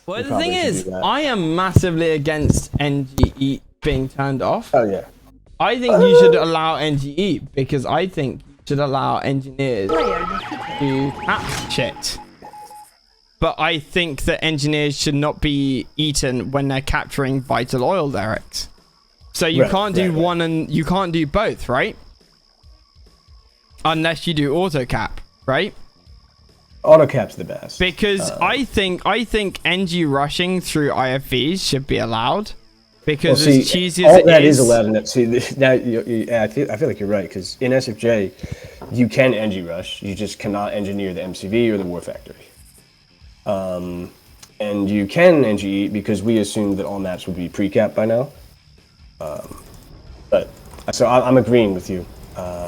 Well, the thing is, I am massively against NGE being turned off. Oh yeah. I think you should allow NGE because I think you should allow engineers to cap shit. But I think that engineers should not be eaten when they're capturing vital oil derricks. So you can't do one and you can't do both, right? Unless you do auto cap, right? Auto cap's the best. Because I think NG rushing through IFVs should be allowed. Because as cheesy as that is allowed in it. See, now I feel like you're right, because in SFJ, you can NG rush. You just cannot engineer the MCV or the War Factory. And you can NG because we assumed that all maps would be pre-cap by now. But so I'm agreeing with you.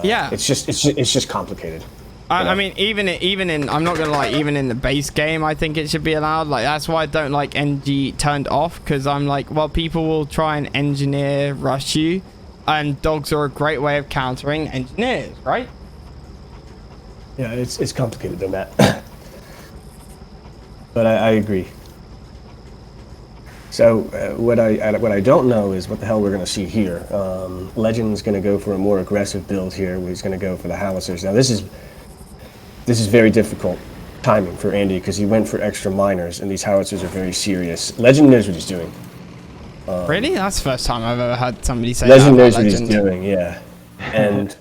Yeah, it's just complicated. I mean, even in I'm not gonna lie, even in the base game, I think it should be allowed. Like that's why I don't like NG turned off, because I'm like, well, people will try and engineer rush you, and dogs are a great way of countering engineers, right? Yeah, it's complicated than that. But I agree. So what I don't know is what the hell we're going to see here. Legend's going to go for a more aggressive build here. He's going to go for the howitzers. Now this is very difficult timing for Andy because he went for extra miners, and these howitzers are very serious. Legend knows what he's doing. Really? That's the first time I've ever heard somebody say Legend that knows about what Legend. he's doing, yeah. And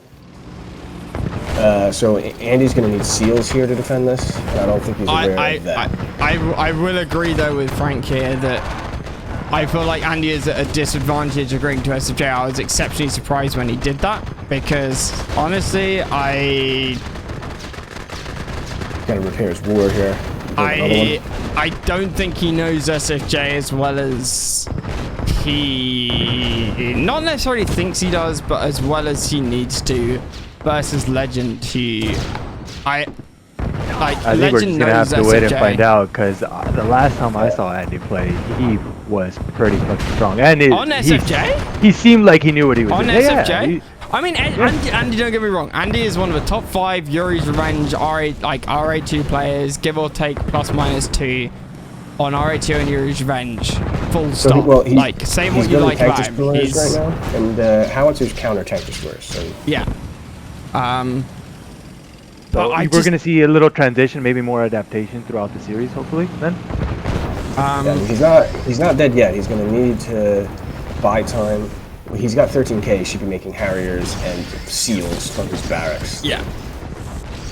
so Andy's going to need seals here to defend this, and I don't think he's aware of that. I will agree though with Frank here that I feel like Andy is at a disadvantage agreeing to SFJ. I was exceptionally surprised when he did that, because honestly, Gotta repair his war here. I don't think he knows SFJ as well as he not necessarily thinks he does, but as well as he needs to, versus Legend, who I think we're just gonna have to wait and find out, because the last time I saw Andy play, he was pretty fucking strong. And on SFJ, he seemed like he knew what he was doing. On SFJ. I mean, Andy, don't get me wrong. Andy is one of the top 5 Yuri's Revenge RA2 players, give or take ±2 on RA2 and Yuri's Revenge. Full stop. Say what you like about him. He's right now, and howitzers counter tank destroyers. So. Yeah. So we're going to see a little transition, maybe more adaptation throughout the series, hopefully, then? Yeah, he's not dead yet. He's going to need to buy time. He's got 13k. He should be making Harriers and seals from his barracks. Yeah.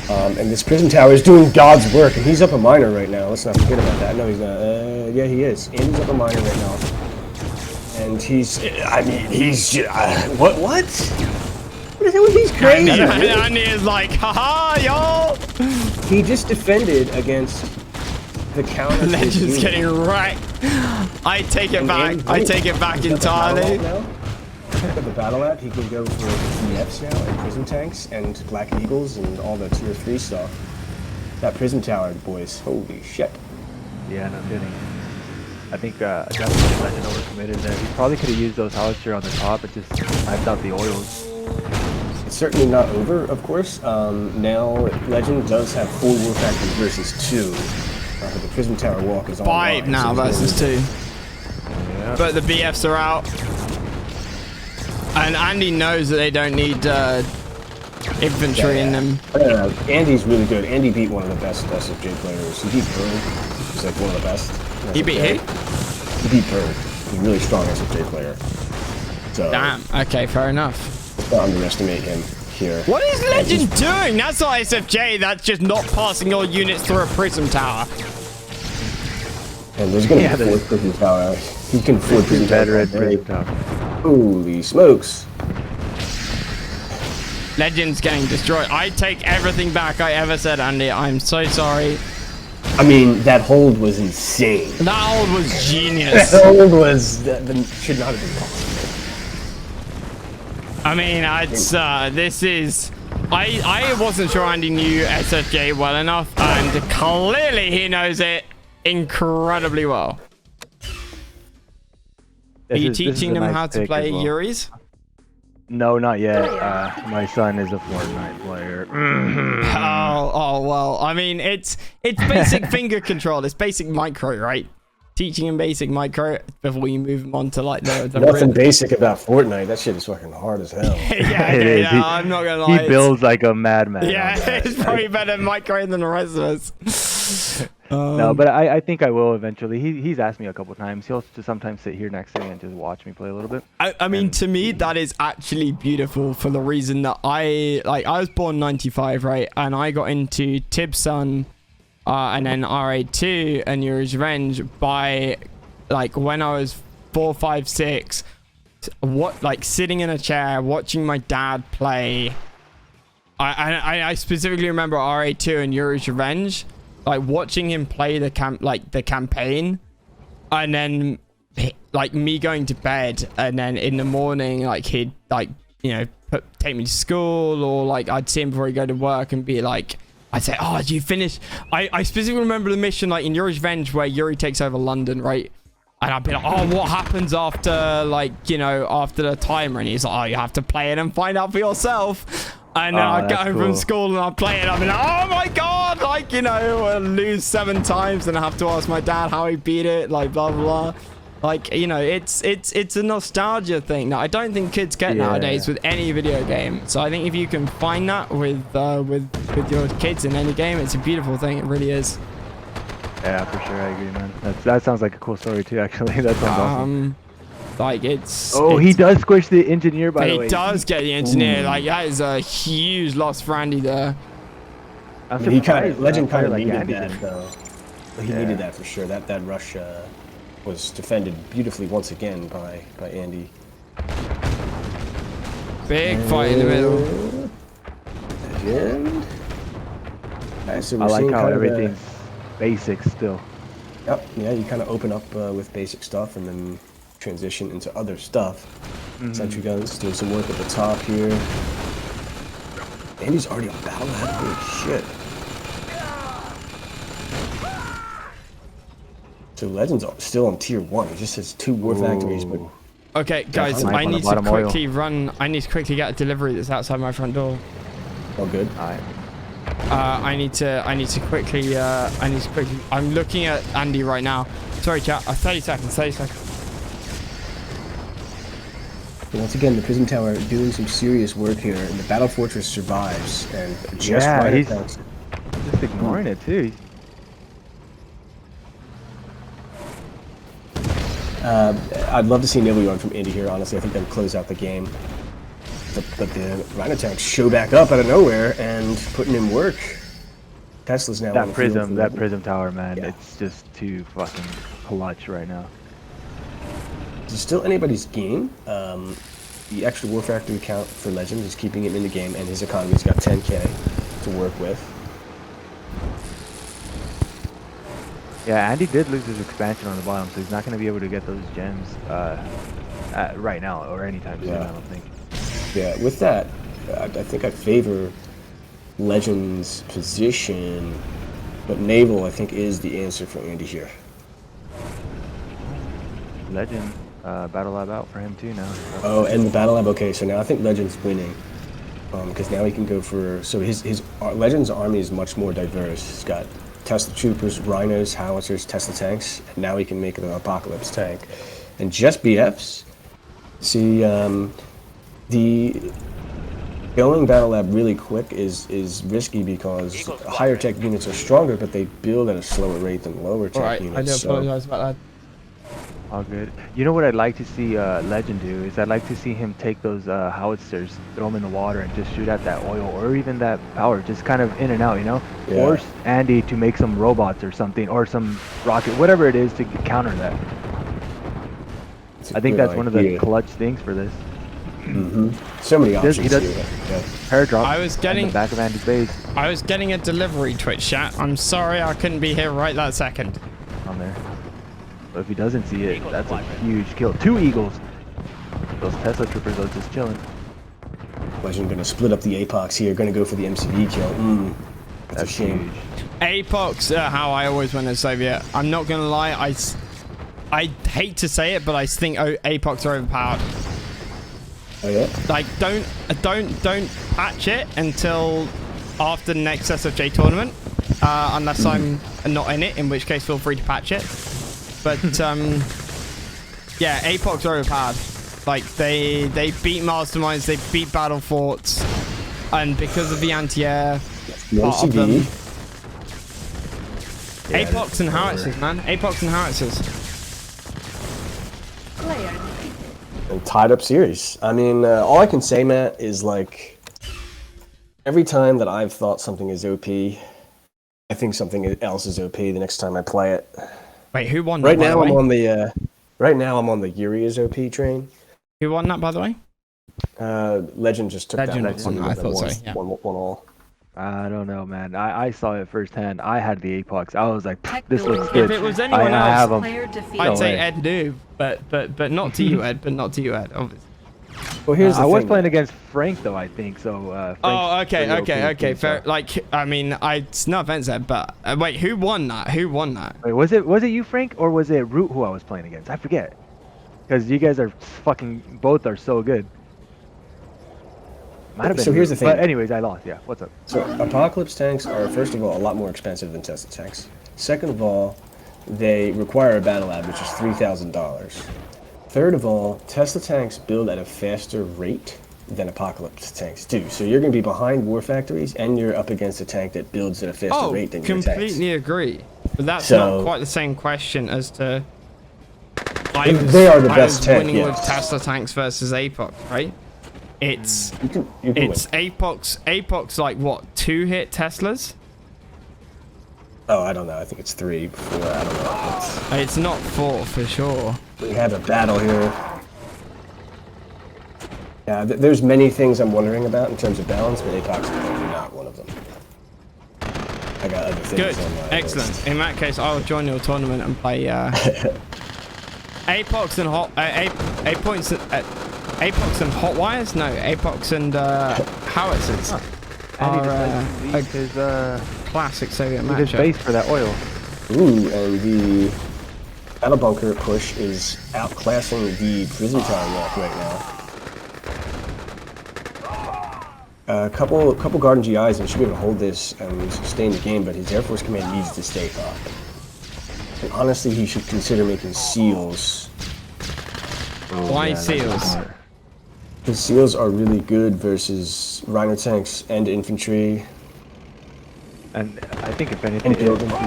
And this prison tower is doing God's work, and he's up a miner right now. Let's not forget about that. No, he's not. Yeah, he is. Andy's up a miner right now. And he's what? He's crazy. Andy is like, haha, y'all. He just defended against the counter. Legend's getting wrecked. I take it back. I take it back entirely. At the battle app, he can go for DFs now and prison tanks and Black Eagles and all the tier 3 stuff. That prison tower, boys, holy shit. Yeah, no kidding. I think definitely Legend overcommitted there. He probably could have used those howitzers on the top and just sniped out the oils. It's certainly not over, of course. Now Legend does have 4 War Factories versus 2. But the prison tower walk is on 5 now versus 2. Yeah. But the BFs are out. And Andy knows that they don't need infantry in them. Andy's really good. Andy beat one of the best SFJ players. He beat Bird. He's like one of the best. He beat who? He beat Bird. He's a really strong SFJ player. So, damn. Okay, fair enough. Let's not underestimate him here. What is Legend doing? That's not SFJ. That's just not passing your units through a prism tower. And there's going to be a 4th prison tower. He can afford prison tower. Prison tower. Holy smokes. Legend's getting destroyed. I take everything back I ever said, Andy. I'm so sorry. I mean, that hold was insane. That hold was genius. That hold was... should not have been possible. I mean, this is... I wasn't sure Andy knew SFJ well enough, and clearly he knows it incredibly well. Are you teaching them how to play Yuri's? No, not yet. My son is a Fortnite player. Oh well. I mean, it's basic finger control. It's basic micro, right? teaching him basic micro before you move him on to like the Nothing basic about Fortnite. That shit is fucking hard as hell. yeah, I'm not gonna lie. He builds like a madman. Yeah, it's probably better at micro than the rest of us. No, but I think I will eventually. He's asked me a couple times. He'll just sometimes sit here next to me and just watch me play a little bit. I mean, to me, that is actually beautiful for the reason that I was born 95, right? And I got into Tibsun and then RA2 and Yuri's Revenge by like when I was 4, 5, 6. Like sitting in a chair watching my dad play. I specifically remember RA2 and Yuri's Revenge. Like watching him play the campaign, and then like me going to bed, and then in the morning like he'd like take me to school, or like I'd see him before he go to work and be like, I'd say, oh, did you finish? I specifically remember the mission like in Yuri's Revenge where Yuri takes over London, right? And I'd be like, oh, what happens after like after the timer? And he's like, oh, you have to play it and find out for yourself. And then I'd get home from school and I'd play it. I'd be like, oh my god, like, I'll lose 7 times and I have to ask my dad how he beat it, like, blah, blah, blah. Like, it's a nostalgia thing that I don't think kids get nowadays with any video game. So I think if you can find that with your kids in any game, it's a beautiful thing. It really is. Yeah, for sure. I agree, man. That sounds like a cool story too, actually. That sounds awesome. Like it's he does squish the engineer, by the way. He does get the engineer. Like that is a huge loss for Andy there. He Legend kind of needed that though. He needed that for sure. That rush was defended beautifully once again by Andy. Big fight in the middle. Legend. Nice, so I like how everything's basic still. Yep. Yeah, you kind of open up with basic stuff and then transition into other stuff. Sentry guns, doing some work at the top here. Andy's already on battle lab. Holy shit. So Legend's still on tier 1. He just has 2 war factories, but okay, guys, I need to quickly run. I need to quickly get a delivery that's outside my front door. Oh, good. All right. I need to quickly. I'm looking at Andy right now. Sorry, chat. 30 seconds. 30 seconds. Once again, the Prism Tower doing some serious work here, and the Battle Fortress survives, and just he's just ignoring it too. I'd love to see Naval Yarn from Indy here, honestly. I think that'd close out the game. But the Rhino tanks show back up out of nowhere and putting in work. Tesla's now that Prism Tower, man. Yeah. It's just too fucking clutch right now. It's still anybody's game. The extra war factory count for Legend is keeping him in the game, and his economy's got 10k to work with. Yeah, Andy did lose his expansion on the bottom, so he's not going to be able to get those gems right now or anytime soon, I don't think. Yeah, with that, I think I favor Legend's position, but Naval, I think, is the answer for Andy here. Legend, Battle Lab out for him too now. Oh, and the Battle Lab, okay, so now I think Legend's winning. Because now he can go for, so his Legend's army is much more diverse. He's got Tesla troopers, rhinos, howitzers, Tesla tanks, and now he can make it an Apocalypse tank. And just BFs, see, the going Battle Lab really quick is risky because higher tech units are stronger, but they build at a slower rate than lower tech units. I do apologize about that. All good. You know what I'd like to see Legend do is I'd like to see him take those howitzers, throw them in the water, and just shoot at that oil or even that power, just kind of in and out, Force Andy to make some robots or something, or some rocket, whatever it is, to counter that. I think that's one of the clutch things for this. So many options. He does airdrop. I was getting the back of Andy's base. I was getting a delivery, Twitch chat. I'm sorry I couldn't be here right that second. On there. But if he doesn't see it, that's a huge kill. 2 eagles. Those Tesla troopers are just chilling. Legend gonna split up the Apox here. Gonna go for the MCV kill. That's a shame. Huge. Apox, how I always went as Soviet. I'm not gonna lie. I hate to say it, but I think Apox are overpowered. Oh yeah. Like don't patch it until after the next SFJ tournament, unless I'm not in it. In which case, feel free to patch it. But yeah, Apox are overpowered. Like they beat masterminds, they beat battle forts, and because of the anti-air part of them, Apox and howitzers, man. Apox and howitzers. And tied up series. I mean, all I can say, Matt, is like every time that I've thought something is OP, I think something else is OP the next time I play it. Wait, who won? Right now, I'm on the Yuri is OP train. Who won that, by the way? Legend just took Legend that one. won. I thought so. Yeah. One all. I don't know, man. I saw it firsthand. I had the Apox. I was like, this looks good. If it was anyone I have else, him. I'd say Ed do, but not to you, Ed. But not to you, Ed. Obviously. Well, here's the I thing, was playing against Frank though, I think. So. Oh, okay. Fair. So. Like, I mean, no offense, Ed, but wait, who won that? Who won that? Wait, was it you, Frank, or was it Root who I was playing against? I forget. Because you guys are fucking both are so good. Might have been. So here's the thing. But anyways, I lost. Yeah. What's up? So Apocalypse tanks are, first of all, a lot more expensive than Tesla tanks. Second of all, they require a battle lab, which is $3,000. Third of all, Tesla tanks build at a faster rate than Apocalypse tanks do. So you're going to be behind war factories, and you're up against a tank that builds at a faster rate than your tanks. Completely agree. But that's not quite the same question as to. They are the best tank. Winning with Tesla tanks versus Apox, right? It's you can Apox like what, 2-hit Teslas? Oh, I don't know. I think it's 3, 4. I don't know. It's not 4 for sure. We have a battle here. Yeah, there's many things I'm wondering about in terms of balance, but Apox is probably not one of them. I got other things. Good, on my excellent. list. In that case, I'll join your tournament and play Apox and Apox and hot wires? No, Apox and howitzers are a classic Soviet matchup. His base for that oil. Ooh, and the battle bunker push is outclassing the prison tower walk right now. A couple Garden GIs and should be able to hold this and sustain the game, but his Air Force Command needs to stay up. And honestly, he should consider making seals. Why seals? His seals are really good versus Rhino tanks and infantry. And I think if anything,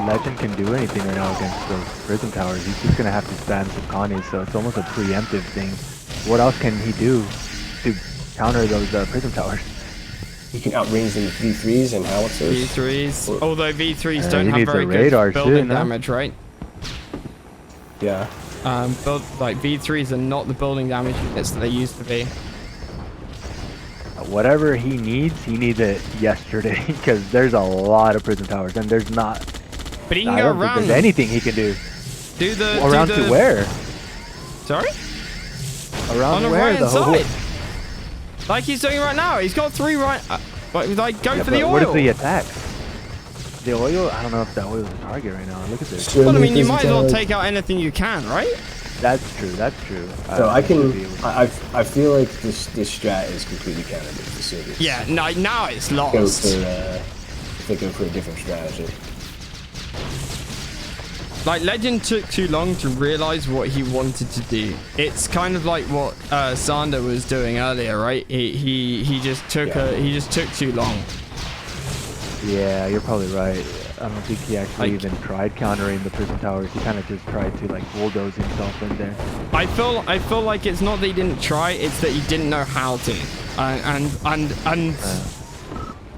Legend can do anything right now against those prison towers. He's just gonna have to spam some Connies, so it's almost a preemptive thing. What else can he do to counter those prison towers? He can outrange them with V3s and howitzers. V3s, although V3s don't have very radar good building too, damage, right? Yeah. Like V3s are not the building damage units that they used to be. Whatever he needs it yesterday, because there's a lot of prison towers, and there's not. But he can go around. There's anything he can do. Around to where? Sorry? Around on the where? right side. Like he's doing right now. He's got 3 right. Like go for the oil. What if the attack? The oil? I don't know if that oil is a target right now. Look at this. Well, I mean, you might as well take out anything you can, right? That's true. So I feel like this strat is completely countered with the Soviets. Yeah, now it's lost. They go for a different strategy. Like Legend took too long to realize what he wanted to do. It's kind of like what Sander was doing earlier, right? He just took too long. Yeah, you're probably right. I don't think he actually even tried countering the prison towers. He kind of just tried to like bulldoze himself in there. I feel like it's not that he didn't try; it's that he didn't know how to. And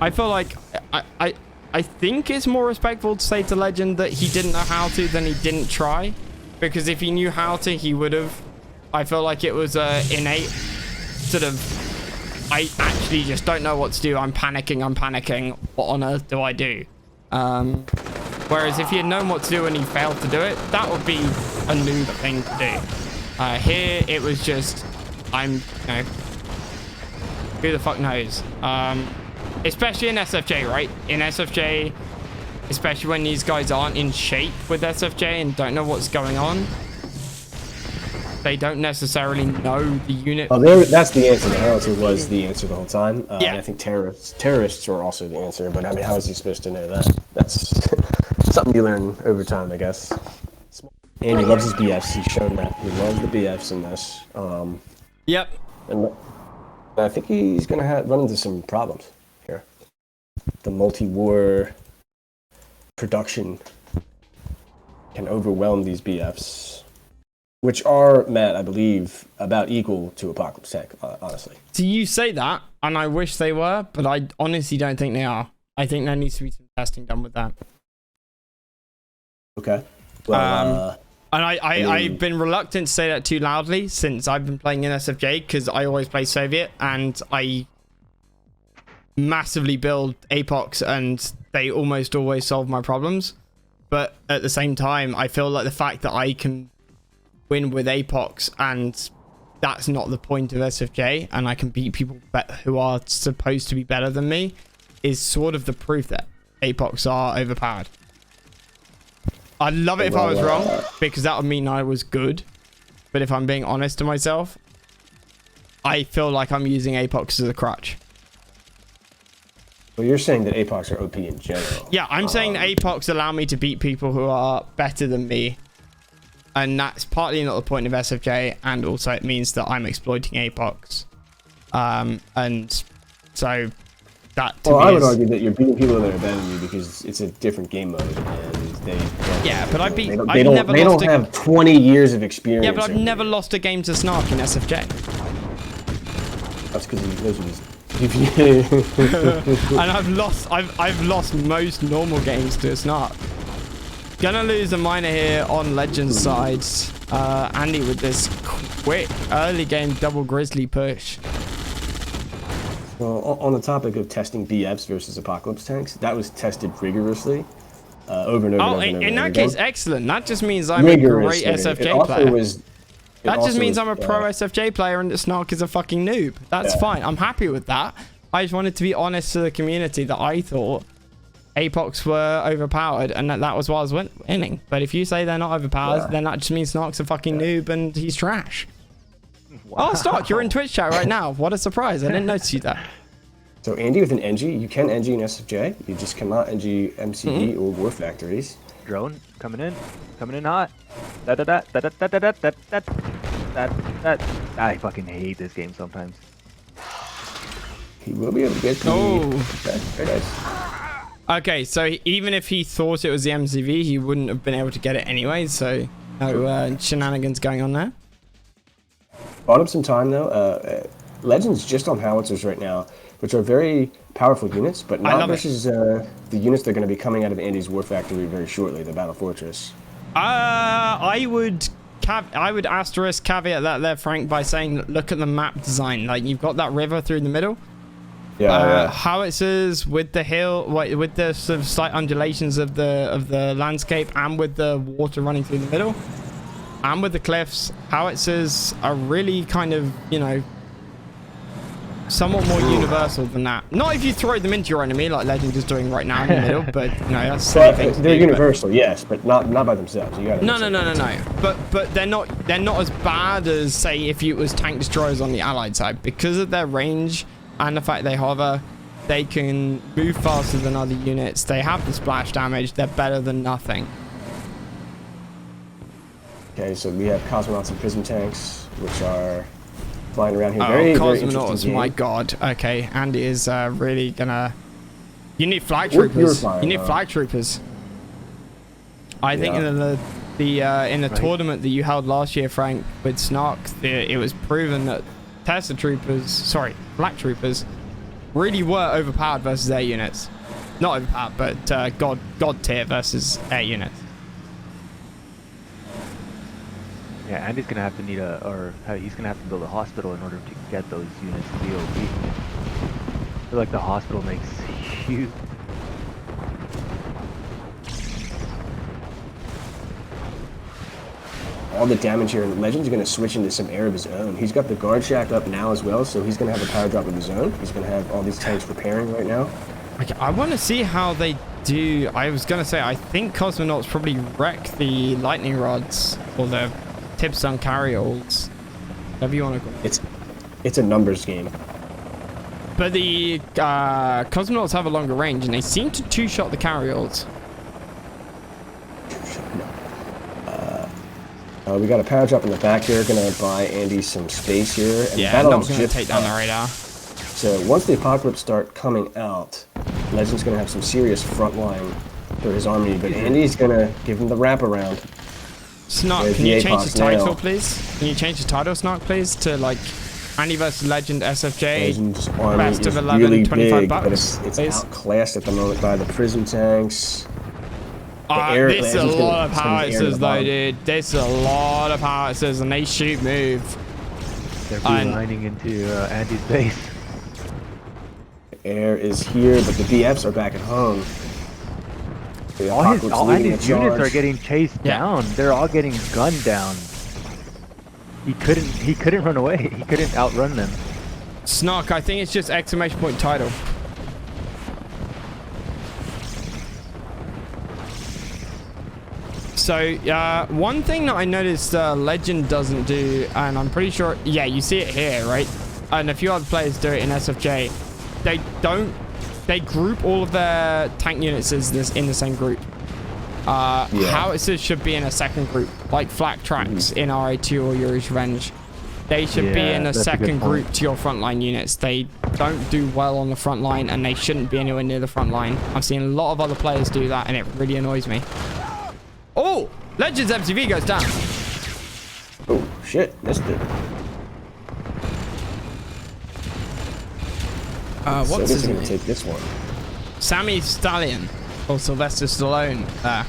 I feel like I think it's more respectful to say to Legend that he didn't know how to than he didn't try, because if he knew how to, he would have. I feel like it was innate sort of. I actually just don't know what to do. I'm panicking. What on earth do I do? Whereas if he had known what to do and he failed to do it, that would be a noob thing to do. Here, it was just, who the fuck knows? Especially in SFJ, right? In SFJ, especially when these guys aren't in shape with SFJ and don't know what's going on. They don't necessarily know the unit. Oh, that's the answer. The howitzer was the answer the whole time. Yeah. And I think terrorists were also the answer. But I mean, how is he supposed to know that? That's something you learn over time, I guess. And he loves his BFs. He's shown that. He loves the BFs in this. Yep. And I think he's going to run into some problems here. The multi-war production can overwhelm these BFs, which are, Matt, I believe, about equal to Apocalypse Tech, honestly. So you say that, and I wish they were, but I honestly don't think they are. I think there needs to be some testing done with that. Okay. Well, and I've been reluctant to say that too loudly since I've been playing in SFJ, because I always play Soviet, and I massively build APOCs, and they almost always solve my problems. But at the same time, I feel like the fact that I can win with APOCs, and that's not the point of SFJ, and I can beat people who are supposed to be better than me, is sort of the proof that APOCs are overpowered. I'd love it if I was wrong, because that would mean I was good. But if I'm being honest to myself, I feel like I'm using APOCs as a crutch. Well, you're saying that APOCs are OP in general. Yeah, I'm saying that APOCs allow me to beat people who are better than me. And that's partly not the point of SFJ, and also it means that I'm exploiting APOCs. And so that to me I would argue that you're beating people that are better than you because it's a different game mode, and they don't have 20 years of experience. Yeah, but I've never lost a game to Snark in SFJ. That's because he knows what he's. And I've lost most normal games to a Snark. Gonna lose a miner here on Legends sides. Andy with this quick early game double grizzly push. Well, on the topic of testing BFs versus Apocalypse tanks, that was tested rigorously over and over and over and over. In that case, excellent. That just means I'm a great SFJ player. That just means I'm a pro SFJ player and the Snark is a fucking noob. That's fine. I'm happy with that. I just wanted to be honest to the community that I thought APOCs were overpowered and that was why I was winning. But if you say they're not overpowered, then that just means Snark's a fucking noob and he's trash. Wow. Oh, Stark, you're in Twitch chat right now. What a surprise. I didn't notice you that. So Andy with an NG, you can NG in SFJ. You just cannot NG MCD or War Factories. Drone coming in hot. I fucking hate this game sometimes. He will be able to get the... Okay, very nice. Okay, so even if he thought it was the MCV, he wouldn't have been able to get it anyway, so no shenanigans going on there. Bought up some time though. Legends just on howitzers right now, which are very powerful units, but not versus the units that are going to be coming out of Andy's War Factory very shortly, the Battle Fortress. I would asterisk caveat that there, Frank, by saying look at the map design. Like, you've got that river through the middle. Yeah. Howitzers with the hill, with the sort of slight undulations of the landscape, and with the water running through the middle, and with the cliffs. Howitzers are really kind of, you know, somewhat more universal than that. Not if you throw them into your enemy like Legend is doing right now in the middle, but you know, that's silly thing to do. They're universal, yes, but not by themselves. You gotta no. But they're not as bad as, say, if it was tank destroyers on the Allied side, because of their range and the fact they hover. They can move faster than other units. They have the splash damage. They're better than nothing. Okay, so we have cosmonauts and prism tanks, which are flying around here. Very cosmonauts, my god. Okay, Andy is really gonna... You need flag troopers. You need flag troopers. I think in the tournament that you held last year, Frank, with Snark, it was proven that Tesla troopers, flag troopers, really were overpowered versus air units. Not overpowered, but god tier versus air units. Yeah, Andy's gonna have to he's gonna have to build a hospital in order to get those units to be OP. I feel like the hospital makes huge. All the damage here, and Legend's gonna switch into some air of his own. He's got the guard shack up now as well, so he's gonna have a power drop of his own. He's gonna have all these tanks repairing right now. Okay, I want to see how they do. I was gonna say, I think cosmonauts probably wreck the lightning rods or the tips on carryalls, whatever you want to call it. It's a numbers game. But the cosmonauts have a longer range, and they seem to two-shot the carryalls. We got a power drop in the back here. Gonna buy Andy some space here. And Yeah, not gonna take down the radar. So once the Apocalypse start coming out, Legend's gonna have some serious front line for his army, but Andy's gonna give him the wraparound. Snark, can you change the title, please? Can you change the title, Snark, please, to like Andy vs Legend SFJ? Legend's army best is of 11, really 25 big, bucks, but it's outclassed at the moment by the prison tanks. This is a lot of howitzers though, dude. This is a lot of howitzers, and they shoot move. They're lining into Andy's base. The air is here, but the BFs are back at home. All Andy's units are getting chased down. They're all getting gunned down. He couldn't run away. He couldn't outrun them. Snark, I think it's just exclamation point title. So, one thing that I noticed Legend doesn't do, and I'm pretty sure, yeah, you see it here, right? And a few other players do it in SFJ. They group all of their tank units in the same group. Howitzers should be in a second group, like flak tracks in RA2 or Yuri's Revenge. They should be in a second group to your frontline units. They don't do well on the front line, and they shouldn't be anywhere near the front line. I've seen a lot of other players do that, and it really annoys me. Oh, Legend's MTV goes down. Oh shit, missed it. What's his name? Gonna take this one? Sammy Stallion or Sylvester Stallone there.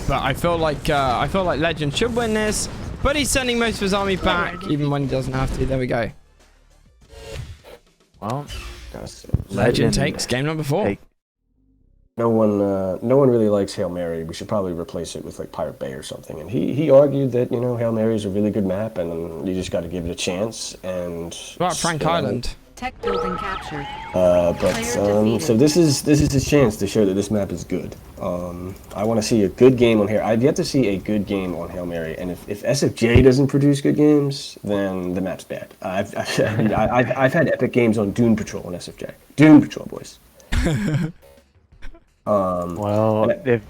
But I feel like Legend should win this, but he's sending most of his army back, even when he doesn't have to. There we go. Well, Legend takes game number 4. No one really likes Hail Mary. We should probably replace it with like Pirate Bay or something. And he argued that, you know, Hail Mary is a really good map and you just got to give it a chance. And what about Frank Island? Tech building captured. So this is his chance to show that this map is good. I want to see a good game on here. I've yet to see a good game on Hail Mary, and if SFJ doesn't produce good games, then the map's bad. I've had epic games on Dune Patrol on SFJ. Dune Patrol, boys. Well, if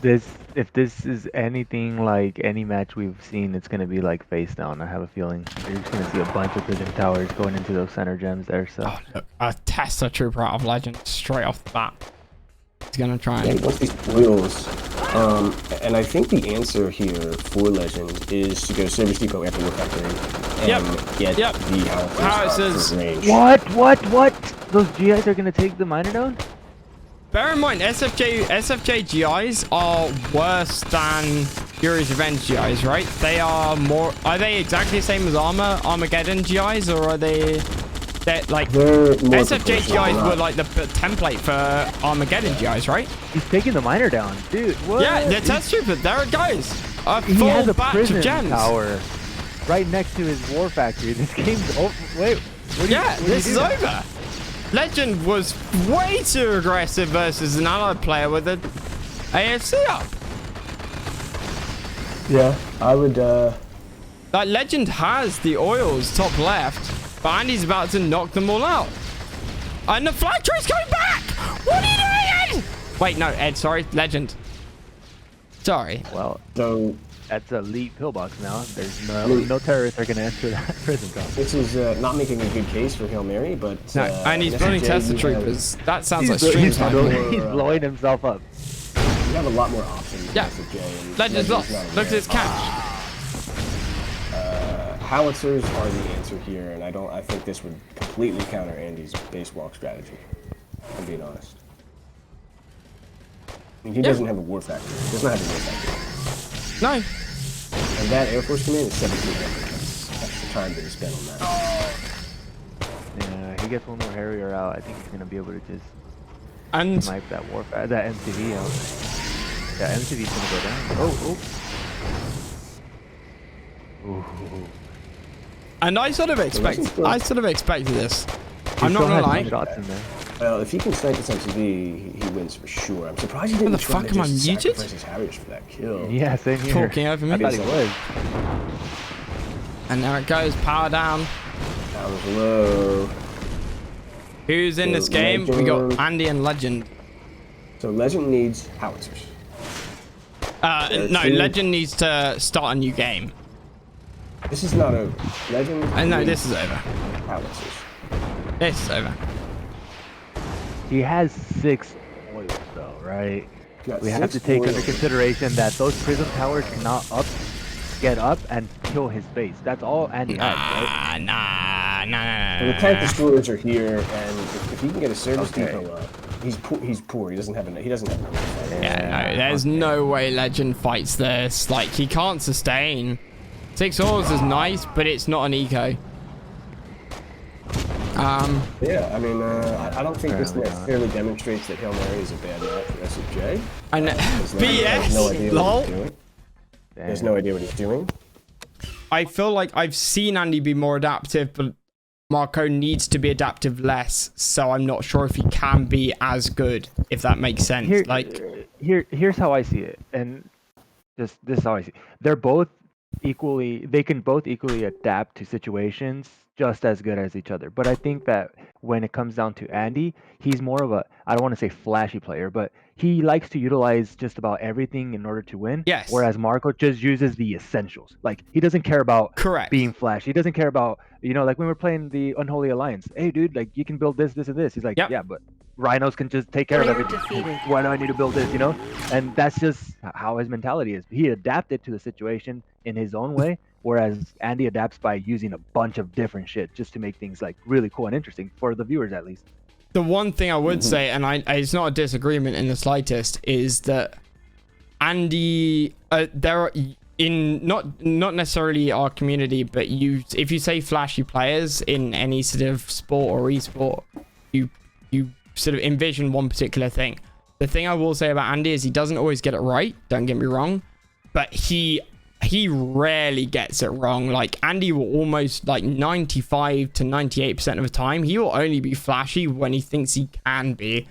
this is anything like any match we've seen, it's gonna be like face down. I have a feeling you're just gonna see a bunch of prison towers going into those center gems there. So look, a Tesla Trooper out of Legend straight off the bat. He's gonna try and what's these oils? And I think the answer here for Legend is to go Service Depot after War Factory and get the howitzers range. What? Those GIs are gonna take the miner down? Bear in mind, SFJ GIs are worse than Yuri's Revenge GIs, right? They are more... Are they exactly the same as Armageddon GIs, or are they... They're SFJ GIs were like the template for Armageddon GIs, right? He's taking the miner down. Dude, what? Yeah, they're test stupid. There are guys. He has a batch prison of gems. tower right next to his war factory. This game's over. Wait. This is over. Legend was way too aggressive versus an allied player with an AFC up. Yeah, I would... Like, Legend has the oils top left, but Andy's about to knock them all out. And the flag train's coming back! What are you doing, Ed? Wait, no, Ed, sorry. Legend. Sorry. Well, so... That's a elite pillbox now. There's no terrorists are going to enter that prison top. This is not making a good case for Hail Mary, but... No, and he's building Tesla Troopers. That sounds like stream stream He's blowing himself up. You have a lot more options. Yeah. Legend's lost. Look at his catch. Howitzers are the answer here, and I think this would completely counter Andy's base walk strategy. I'm being honest. I mean, he doesn't have a war factory. He does not have a war factory. No. And that Air Force Command is 1,700. That's the time that he spent on that. Yeah, he gets one more Harrier out. I think he's gonna be able to just snipe that that MCV out. Yeah, MCV's gonna go down. Ooh. And I sort of expected this. I'm not gonna lie. Shots in there. Well, if he can snipe this MCV, he wins for sure. I'm surprised he didn't try to just sacrifice his Harriers for that kill. Yeah, same here. Talking over me. I thought he would. And there it goes, power down. That was low. Who's in this game? We got Andy and Legend. So Legend needs howitzers. No, Legend needs to start a new game. This is not over. Legend. No, this is over. Howitzers. This is over. He has 6 oils though, right? Got We have to 6 take into oils. consideration that those prism towers cannot get up and kill his base. That's all Andy has, right? And the tank destroyers are here, and if he can get a service Okay. depot up, he's poor. He doesn't have enough. Yeah, no, there's no way Legend fights this. Like, he can't sustain. 6 ores is nice, but it's not an eco. Yeah, I mean, I don't think this necessarily demonstrates that Hail Mary is a bad match for SFJ. I know. BS. Lol. He has no idea what he's doing. I feel like I've seen Andy be more adaptive, but Marco needs to be adaptive less. So I'm not sure if he can be as good, if that makes sense. Here's how I see it, and this is how I see it. They're both equally. They can both equally adapt to situations just as good as each other. But I think that when it comes down to Andy, he's more of a, I don't want to say flashy player, but he likes to utilize just about everything in order to win. Yes. Whereas Marco just uses the essentials. Like, he doesn't care about being flashy. He doesn't care about, like when we're playing the Unholy Alliance. Hey, dude, like, you can build this, this, and this. He's like, yeah, but Rhinos can just take care of everything. Why do I need to build this, And that's just how his mentality is. He adapted to the situation in his own way, whereas Andy adapts by using a bunch of different shit just to make things like really cool and interesting for the viewers, at least. The one thing I would say, and it's not a disagreement in the slightest, is that Andy, there are in not necessarily our community, but if you say flashy players in any sort of sport or esport, you sort of envision one particular thing. The thing I will say about Andy is he doesn't always get it right. Don't get me wrong, but he rarely gets it wrong. Like, Andy will almost, like, 95 to 98% of the time, he will only be flashy when he thinks he can be.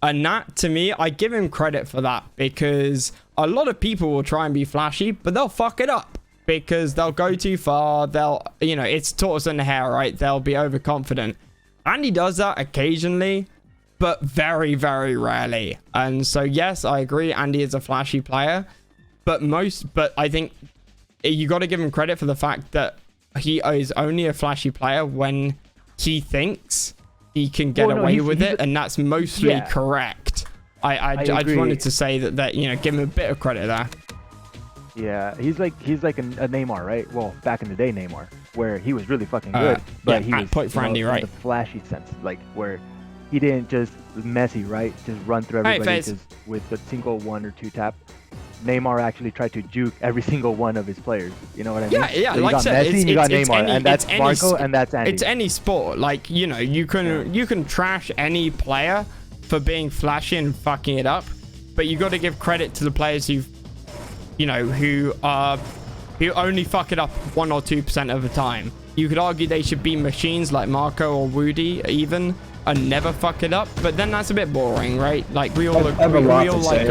And that, to me, I give him credit for that, because a lot of people will try and be flashy, but they'll fuck it up because they'll go too far. They'll, it's tortoise in the hair, right? They'll be overconfident. Andy does that occasionally, but very, very rarely. And so, yes, I agree, Andy is a flashy player, but I think you got to give him credit for the fact that he is only a flashy player when he thinks he can get away with it, and that's mostly correct. I just wanted to say that give him a bit of credit there. Yeah, he's like a Neymar, right? Well, back in the day, Neymar, where he was really fucking good, but he was point for Andy, right? In the flashy sense, like where he didn't just Messi, right? Just run through everybody just with a single 1 or 2 tap. Neymar actually tried to juke every single one of his players. You know what I mean? Yeah. So like I said, you got Neymar, and that's Marco, and that's Andy. It's any sport. Like, you can trash any player for being flashy and fucking it up, but you got to give credit to the players who only fuck it up 1 or 2% of the time. You could argue they should be machines like Marco or Woody even, and never fuck it up, but then that's a bit boring, right? Like, we all like a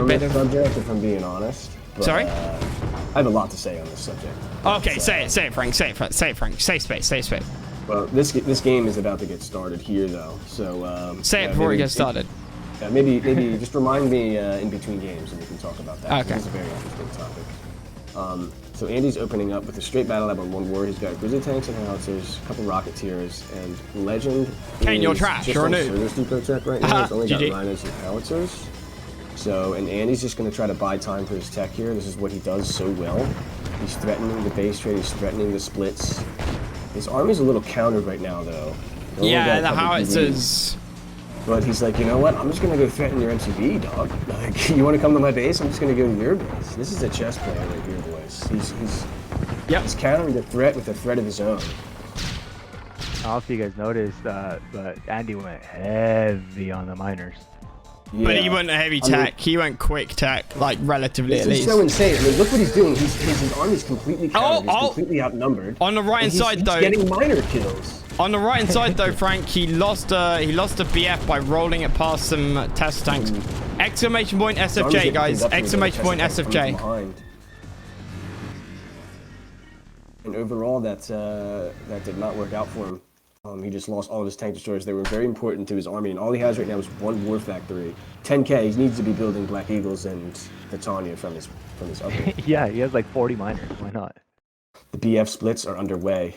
bit of subject, if I'm being honest. But, sorry? I have a lot to say on this subject. Okay, say it, Frank. Say it, Frank. Save space. Well, this game is about to get started here, though. So say it before it gets started. Maybe just remind me in between games, and we can talk about that. Okay. It's a very interesting topic. So Andy's opening up with a straight battle lab on 1 war. He's got grizzly tanks and howitzers, a couple rocketeers, and Legend. Kane, you're trash. You're new. Service depot tech right now. He's only got rhinos and howitzers. So, and Andy's just going to try to buy time for his tech here. This is what he does so well. He's threatening the base trade. He's threatening the splits. His army's a little countered right now, though. Yeah, the howitzers. But he's like, you know what? I'm just going to go threaten your MCV, dog. Like, you want to come to my base? I'm just going to go to your base. This is a chess player right here, boys. He's countering the threat with a threat of his own. I don't know if you guys noticed, but Andy went heavy on the miners. Yeah. But he went heavy tech. He went quick tech, like, relatively at least. This is so insane. I mean, look what he's doing. His army's completely countered. He's completely outnumbered. On the right hand side, though, he's getting miner kills. On the right hand side, though, Frank, he lost a BF by rolling it past some test tanks. Exclamation point SFJ, guys! Exclamation point SFJ. And overall, that did not work out for him. He just lost all of his tank destroyers. They were very important to his army, and all he has right now is 1 war factory. 10k. He needs to be building Black Eagles and Titania from his upper. Yeah, he has like 40 miners. Why not? The BF splits are underway.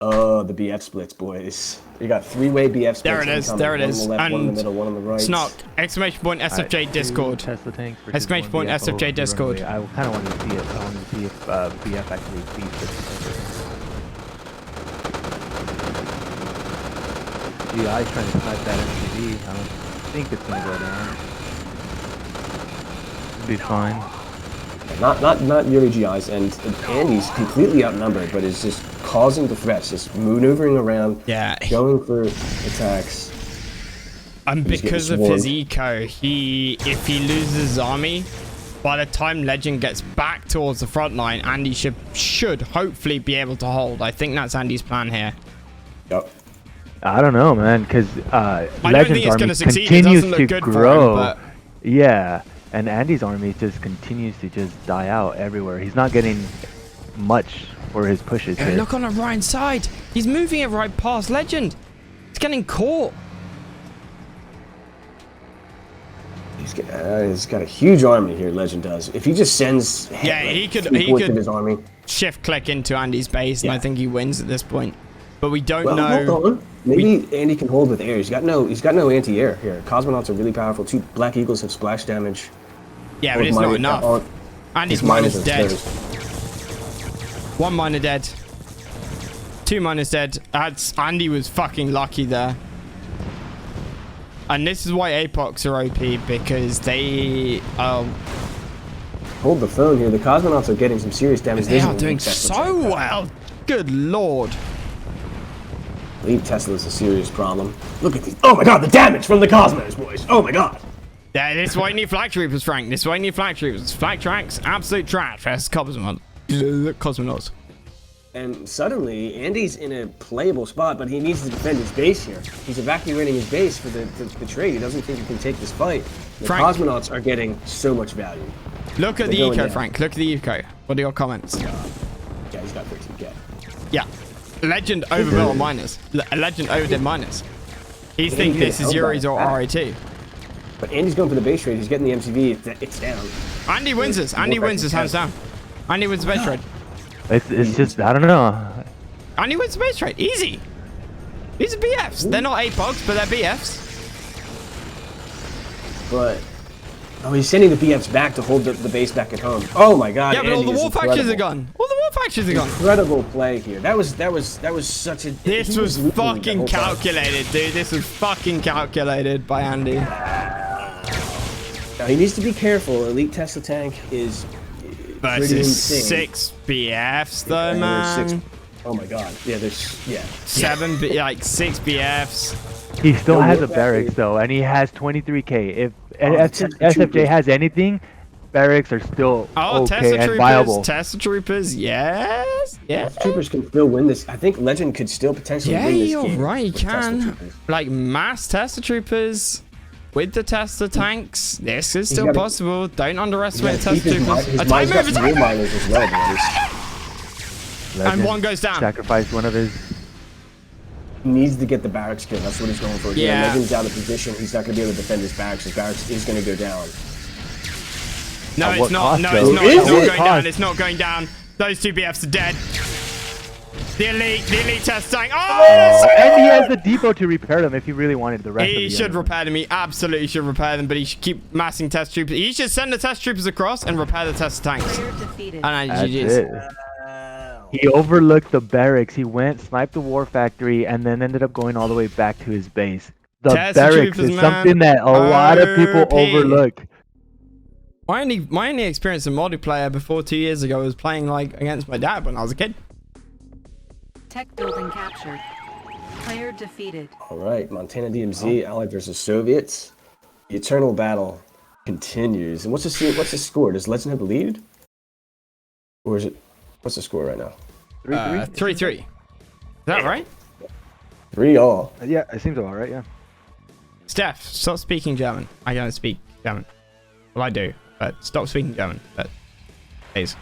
Oh, the BF splits, boys. You got 3-way BF splits. There it is. There it is. One on the left, And one in the middle, one on the right. Snock! Exclamation point SFJ Discord. Tesla tanks. Exclamation point SFJ Discord. I kind of wanted to see it. I wanted to see if BF actually beats this. GI's trying to snipe that MTV. I don't think it's gonna go down. Be fine. Not Yuri GIs, and Andy's completely outnumbered, but is just causing the threats, just maneuvering around, Yeah. going for attacks. And He's because of getting his eco, if he loses his army, by the time Legend gets back towards the front line, Andy should hopefully be able to hold. I think that's Andy's plan here. Yep. I don't know, man, because Legend's army continues to grow. But yeah, and Andy's army just continues to just die out everywhere. He's not getting much for his pushes here. look on the right side. He's moving it right past Legend. It's getting caught. He's got a huge army here. Legend does. If he just sends, He could his army. shift click into Andy's base, and Yeah. I think he wins at this point. But we don't Well, know. hold on. Maybe Andy can hold with air. He's got no anti-air here. Cosmonauts are really powerful. 2 Black Eagles have splash damage. Yeah, but it's not enough. Andy's miner's dead. 1 miner dead. 2 miners dead. Andy was fucking lucky there. And this is why APOCs are OP, because they Hold the phone here. The Cosmonauts are getting some serious damage. they are doing so well. Good lord. I believe Tesla's a serious problem. Look at these. Oh my god, the damage from the Cosmos, boys. Oh my god. Yeah, this is why you need flag troopers, Frank. This is why you need flag troopers. Flag tracks, absolute trash. Versus Cosmonauts. And suddenly, Andy's in a playable spot, but he needs to defend his base here. He's evacuating his base for the trade. He doesn't think he can take this fight. The Frank. Cosmonauts are getting so much value. Look at They're the going eco, down. Frank. Look at the eco. What are your comments? Yeah, he's got 13k. Yeah. Legend overbuilt miners. Legend overdid miners. He's thinking this is Yuri's or RA2. But Andy's going for the base trade. He's getting the MCV. It's down. Andy wins this. Andy wins this hands down. Andy wins the base trade. It's just, I don't know. Andy wins the base trade. Easy. These are BFs. They're not APOGs, but they're BFs. But he's sending the BFs back to hold the base back at home. Oh my god. Yeah, but all Andy the is war factions are incredible. gone. All the war factions are gone. Incredible play here. That was such a. This was fucking calculated, dude. This was fucking calculated by Andy. Now he needs to be careful. Elite Tesla tank is pretty Versus insane. 6 BFs though, And there's man. 6 oh my god. Yeah, there's 6 BFs. He still No has war a barracks factory. though, and he has 23k. If Tesla SFJ troopers. has anything, barracks are still Oh, okay Tesla and troopers. viable. Tesla troopers. Yes. Yeah. Troopers can still win this. I think Legend could still potentially Yeah, win this you're game. right. You with Tesla can. troopers. Like mass Tesla troopers with the Tesla tanks. This is still gotta- possible. Don't underestimate He's gotta Tesla keep his troopers. his Attack mine's got move, some attack real move. miners as well, boys. Legend one goes down. Sacrificed one of his. He needs to get the barracks kill. That's what he's going for. Yeah. Legend's out of position. He's not going to be able to defend his barracks. His barracks is going to go down. No, At it's what not. cost, No, though? it's not. Is It's not it? going down. It's not going down. Those 2 BFs are dead. The elite test tank. Oh, And he has the depot to repair them if he really wanted the rest of he the should other repair them. He absolutely should repair them, but he should keep massing test troopers. He should send the test troopers across and repair the test tanks. And That's GG's. it. He overlooked the barracks. He went, sniped the war factory, and then ended up going all the way back to his base. The Test barracks troopers, is man. something that a lot of people OP. overlook. My only experience in multiplayer before 2 years ago was playing like against my dad when I was a kid. Tech building captured. Player defeated. All right, Montana DMZ, Allied versus Soviets. The eternal battle continues. And what's the score? Does Legend have the lead? Or is it? What's the score right now? 3-3? 3-3. Is that right? 3-all. Yeah, it seems all right, yeah. Steph, stop speaking German. I don't speak German. Well, I do, but stop speaking German. But please.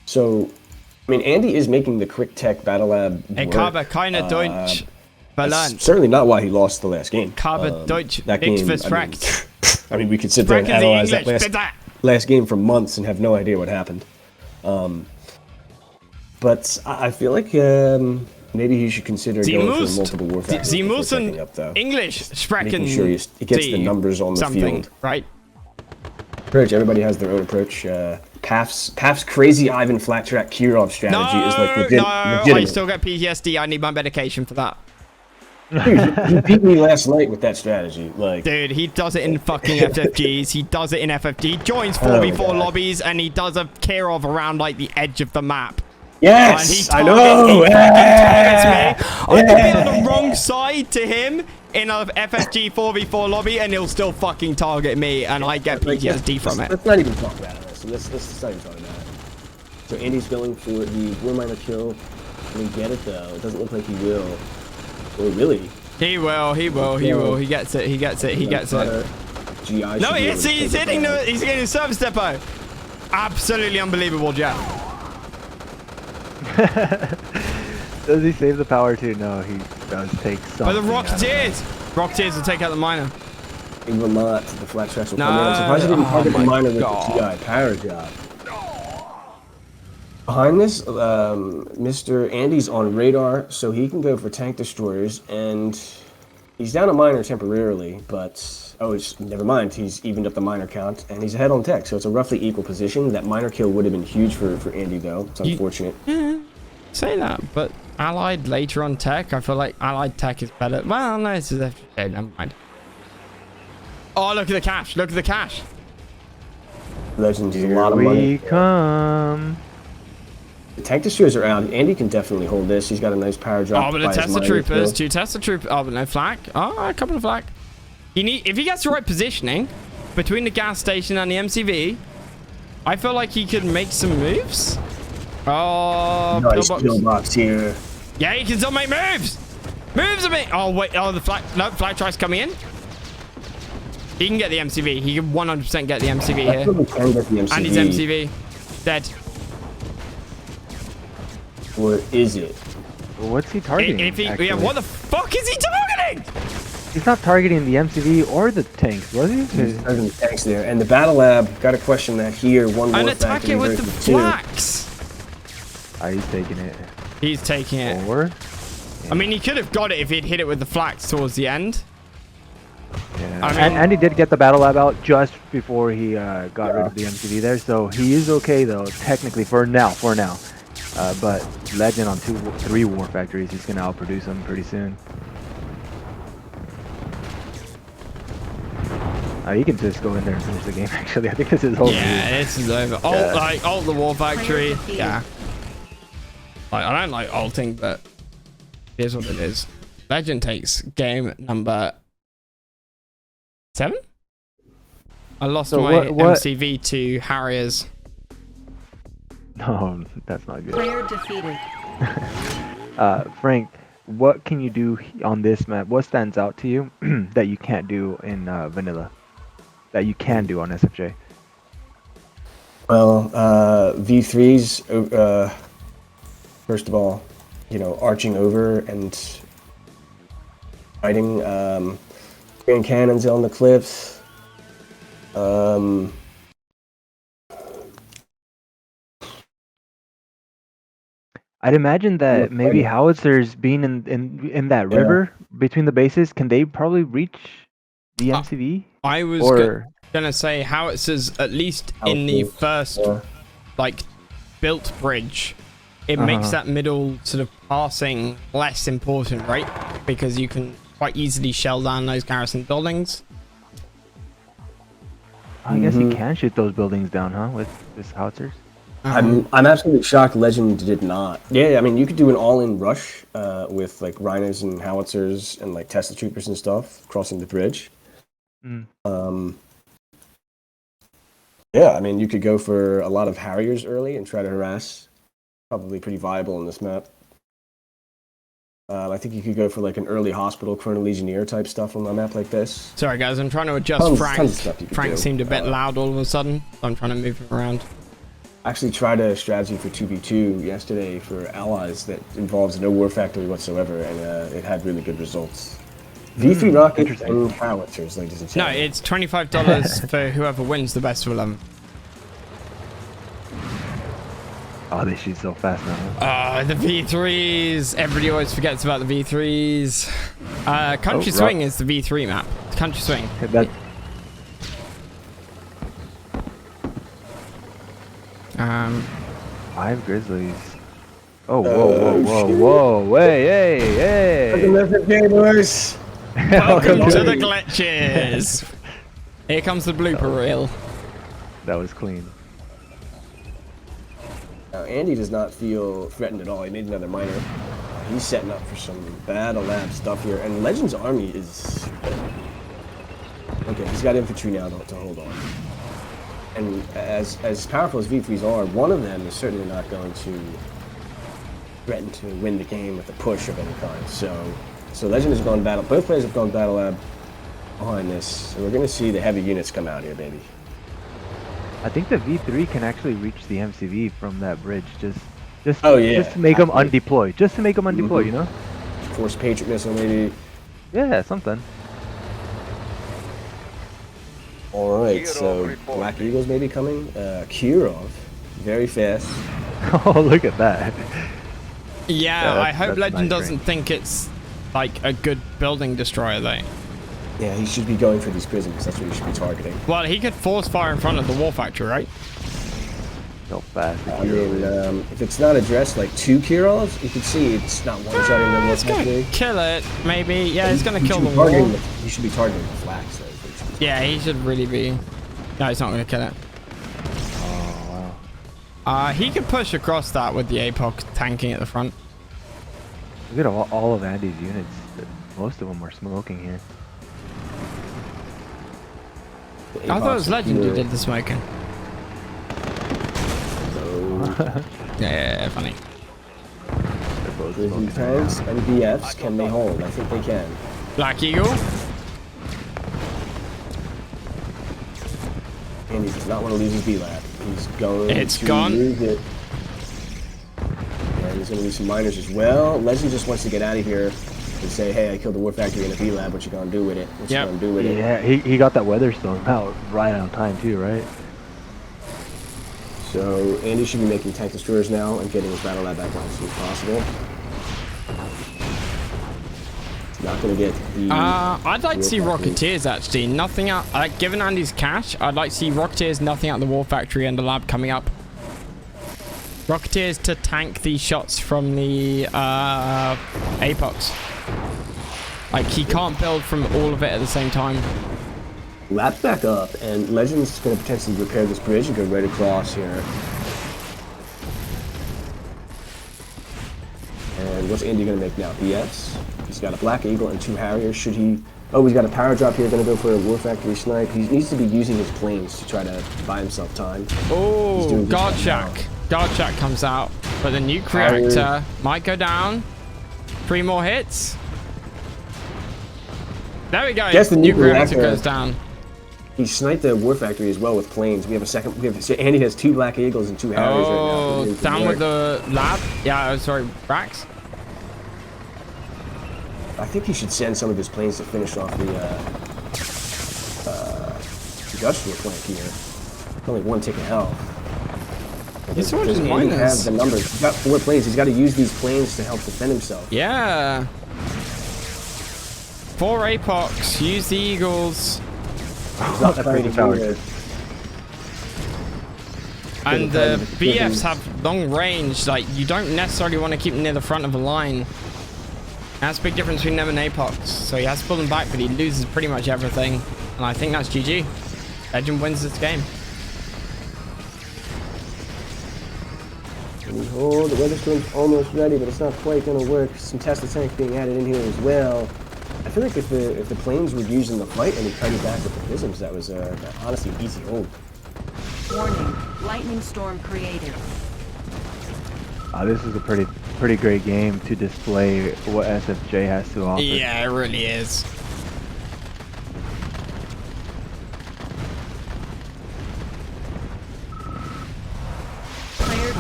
So, I mean, Andy is making the quick tech battle lab Ich work. habe keine Deutsch That's verlernt. certainly not why he lost the last game. Ich habe Deutsch That nicht game, versprackt. I mean, we could sit there and Sprechen Sie analyze that Englisch, last game for months and have no idea what happened. But I feel like maybe he should consider going for multiple war factories Sie before müssen checking up, though. English sprechen. Making sure he gets the numbers on the something, field. right? Approach. Everybody has their own approach. Paf's crazy Ivan flat track Kirov strategy is like No, legitimate. I still get PTSD. I need my medication for that. Dude, he beat me last night with that strategy. Like, Dude, he does it in fucking FFGs. He does it in FFG. He joins 4v4 lobbies and he does a Kirov around like the edge of the map. yes, I know. He targets me. I could be on the wrong side to him in a FFG 4v4 lobby and he'll still fucking target me and I get PTSD from it. Let's not even talk about it. Let's not even talk about it. So Andy's going for the war miner kill. Will he get it though? It doesn't look like he will. Or really? He will. He gets it. He gets it. GI No, he's hitting he's getting a service depot. Absolutely unbelievable, Jeff. Does he save the power too? No, he does take some. But the Rocketeers will take out the miner. He will not. The flat tracks will come in. I'm surprised he didn't target the miner with the GI power job. Behind this, Mr. Andy's on radar, so he can go for tank destroyers, and he's down a miner temporarily, but never mind. He's evened up the miner count, and he's ahead on tech, so it's a roughly equal position. That miner kill would have been huge for Andy, though. It's unfortunate. Say that, but Allied later on tech, I feel like Allied tech is better. Well, no, it's SFJ. Never mind. Oh, look at the cash! Look at the cash! Legends, a lot of money. Here we come. The tank destroyers are out. Andy can definitely hold this. He's got a nice power drop. Oh, but the Tesla troopers, 2 Tesla troopers. Oh, but no flak. Oh, a couple of flak. If he gets the right positioning between the gas station and the MCV, I feel like he could make some moves. Oh, nice pillbox here. Yeah, he can still make moves. Moves a bit. Oh wait. Oh, the flak. No, flak tries coming in. He can get the MCV. He can 100% get the MCV here. And his MCV dead. Or is it? What's he targeting? Yeah, what the fuck is he targeting? He's not targeting the MCV or the tanks, was he? He's targeting the tanks there. And the battle lab, got to question that here. One more attack it with the flaks. He's taking it. He's taking it. Forward. I mean, he could have got it if he'd hit it with the flaks towards the end. Yeah. I mean, and he did get the battle lab out just before he got rid of the MCV there, so he is okay though, technically for now. But Legend on 3 war factories, he's gonna outproduce him pretty soon. He can just go in there and finish the game. Actually, I think this is over. Yeah, this is over. Ult the war factory. Yeah. I don't like ulting, but here's what it is. Legend takes game number 7. I lost my MCV to Harriers. No, that's not good. Player defeated. Frank, what can you do on this map? What stands out to you that you can't do in vanilla? That you can do on SFJ? Well, V3s, first of all, arching over and fighting, green cannons on the cliffs. I'd imagine that maybe howitzers being in that river between the bases, can they probably reach the MCV? I was gonna say howitzers at least in the first built bridge. It makes that middle sort of passing less important, right? Because you can quite easily shell down those garrison buildings. I guess you can shoot those buildings down, huh? With this howitzers. I'm absolutely shocked Legend did not. Yeah, I mean, you could do an all-in rush with like rhinos and howitzers and like Tesla troopers and stuff crossing the bridge. Yeah, I mean, you could go for a lot of Harriers early and try to harass. Probably pretty viable in this map. I think you could go for like an early hospital Chrono Legionnaire type stuff on a map like this. Sorry guys, I'm trying to adjust Frank. Frank seemed a bit loud all of a sudden, so I'm trying to move him around. Actually tried a strategy for 2v2 yesterday for allies that involves no war factory whatsoever, and it had really good results. V3 rockets interesting. and howitzers, ladies and No, gentlemen. it's $25 for whoever wins the best of 11. Oh, they shoot so fast now. The V3s. Everybody always forgets about the V3s. Country Swing is the V3 map. Country Swing. That, 5 grizzlies. Oh, whoa. Hey. Welcome to the gamers. Welcome to the glitches. Here comes the blooper reel. That was clean. Now, Andy does not feel threatened at all. He made another miner. He's setting up for some battle lab stuff here. And Legend's army is... Okay, he's got infantry now to hold on. And as powerful as V3s are, one of them is certainly not going to threaten to win the game with a push of any kind. So Legend has gone battle. Both players have gone battle lab behind this. So we're going to see the heavy units come out here, baby. I think the V3 can actually reach the MCV from that bridge. Just Oh, yeah. just to make them undeploy. Just to make them undeploy, you know? Force Patriot missile, maybe. Yeah, something. All right, so Black Eagles maybe coming. Kirov, very fast. Oh, look at that. Yeah, I hope that's a Legend nice doesn't range. think it's like a good building destroyer though. Yeah, he should be going for these prisms. That's what he should be targeting. Well, he could force fire in front of the war factory, right? So fast. I mean, if it's not addressed like 2 Kirovs, you can see it's not one-shotting the war It's gonna factory. kill it, maybe. Yeah, it's gonna He kill should the be wall. targeting he should be targeting the flags, though. Yeah, he should really be. No, he's not gonna kill it. Oh, wow. He could push across that with the APOC tanking at the front. Look at all of Andy's units. Most of them are smoking here. I thought it was Legend who did the smoking. Yeah, funny. They're both Grizzly smoking right tanks now. and BFs, can they hold? I think they can. Black Eagle. And he does not want to lose his B-Lab. He's going It's to gone. lose it. And he's going to lose some miners as well. Legend just wants to get out of here and say, hey, I killed the war factory in a B-Lab. What you going to do with it? What you Yep. going to do with it? Yeah, he got that Weatherstone out right on time too, right? So Andy should be making tank destroyers now and getting his battle lab back on as soon as possible. He's not going to get the... I'd like to see war factory. Rocketeers actually. Nothing out. Given Andy's cash, I'd like to see Rocketeers, nothing out the war factory and the lab coming up. Rocketeers to tank these shots from the Apox. Like he can't build from all of it at the same time. Lap back up, and Legend's going to potentially repair this bridge and go right across here. And what's Andy going to make now? BS. He's got a Black Eagle and 2 Harriers. Should he... Oh, he's got a power drop here. Going to go for a War Factory snipe. He needs to be using his planes to try to buy himself time. Oh, Guard Shack. Guard Shack comes out, but the nuke reactor might go down. 3 more hits. There we go. Guess the nuke reactor reactor goes down. He sniped the War Factory as well with planes. We have a second... so Andy has 2 Black Eagles and 2 Harriers right now. Oh, Really good down with work. the lab. Yeah, sorry, Brax. I think he should send some of his planes to finish off the industrial plant here. Only 1 tick of health. He's so much Does in Andy minus. have the numbers? He's got 4 planes. He's got to use these planes to help defend himself. Yeah. 4 Apox. Use the Eagles. He's not trying to power. do it. And the BFs have long range. Like, you don't necessarily want to keep them near the front of a line. That's a big difference between them and Apox. So he has to pull them back, but he loses pretty much everything. And I think that's GG. Legend wins this game. Oh, the Weatherstone's almost ready, but it's not quite going to work. Some Tesla tanks being added in here as well. I feel like if the planes were used in the fight and he kited back with the prisms, that was honestly an easy hold. Warning, lightning storm created. This is a pretty great game to display what SFJ has to offer. Yeah, it really is.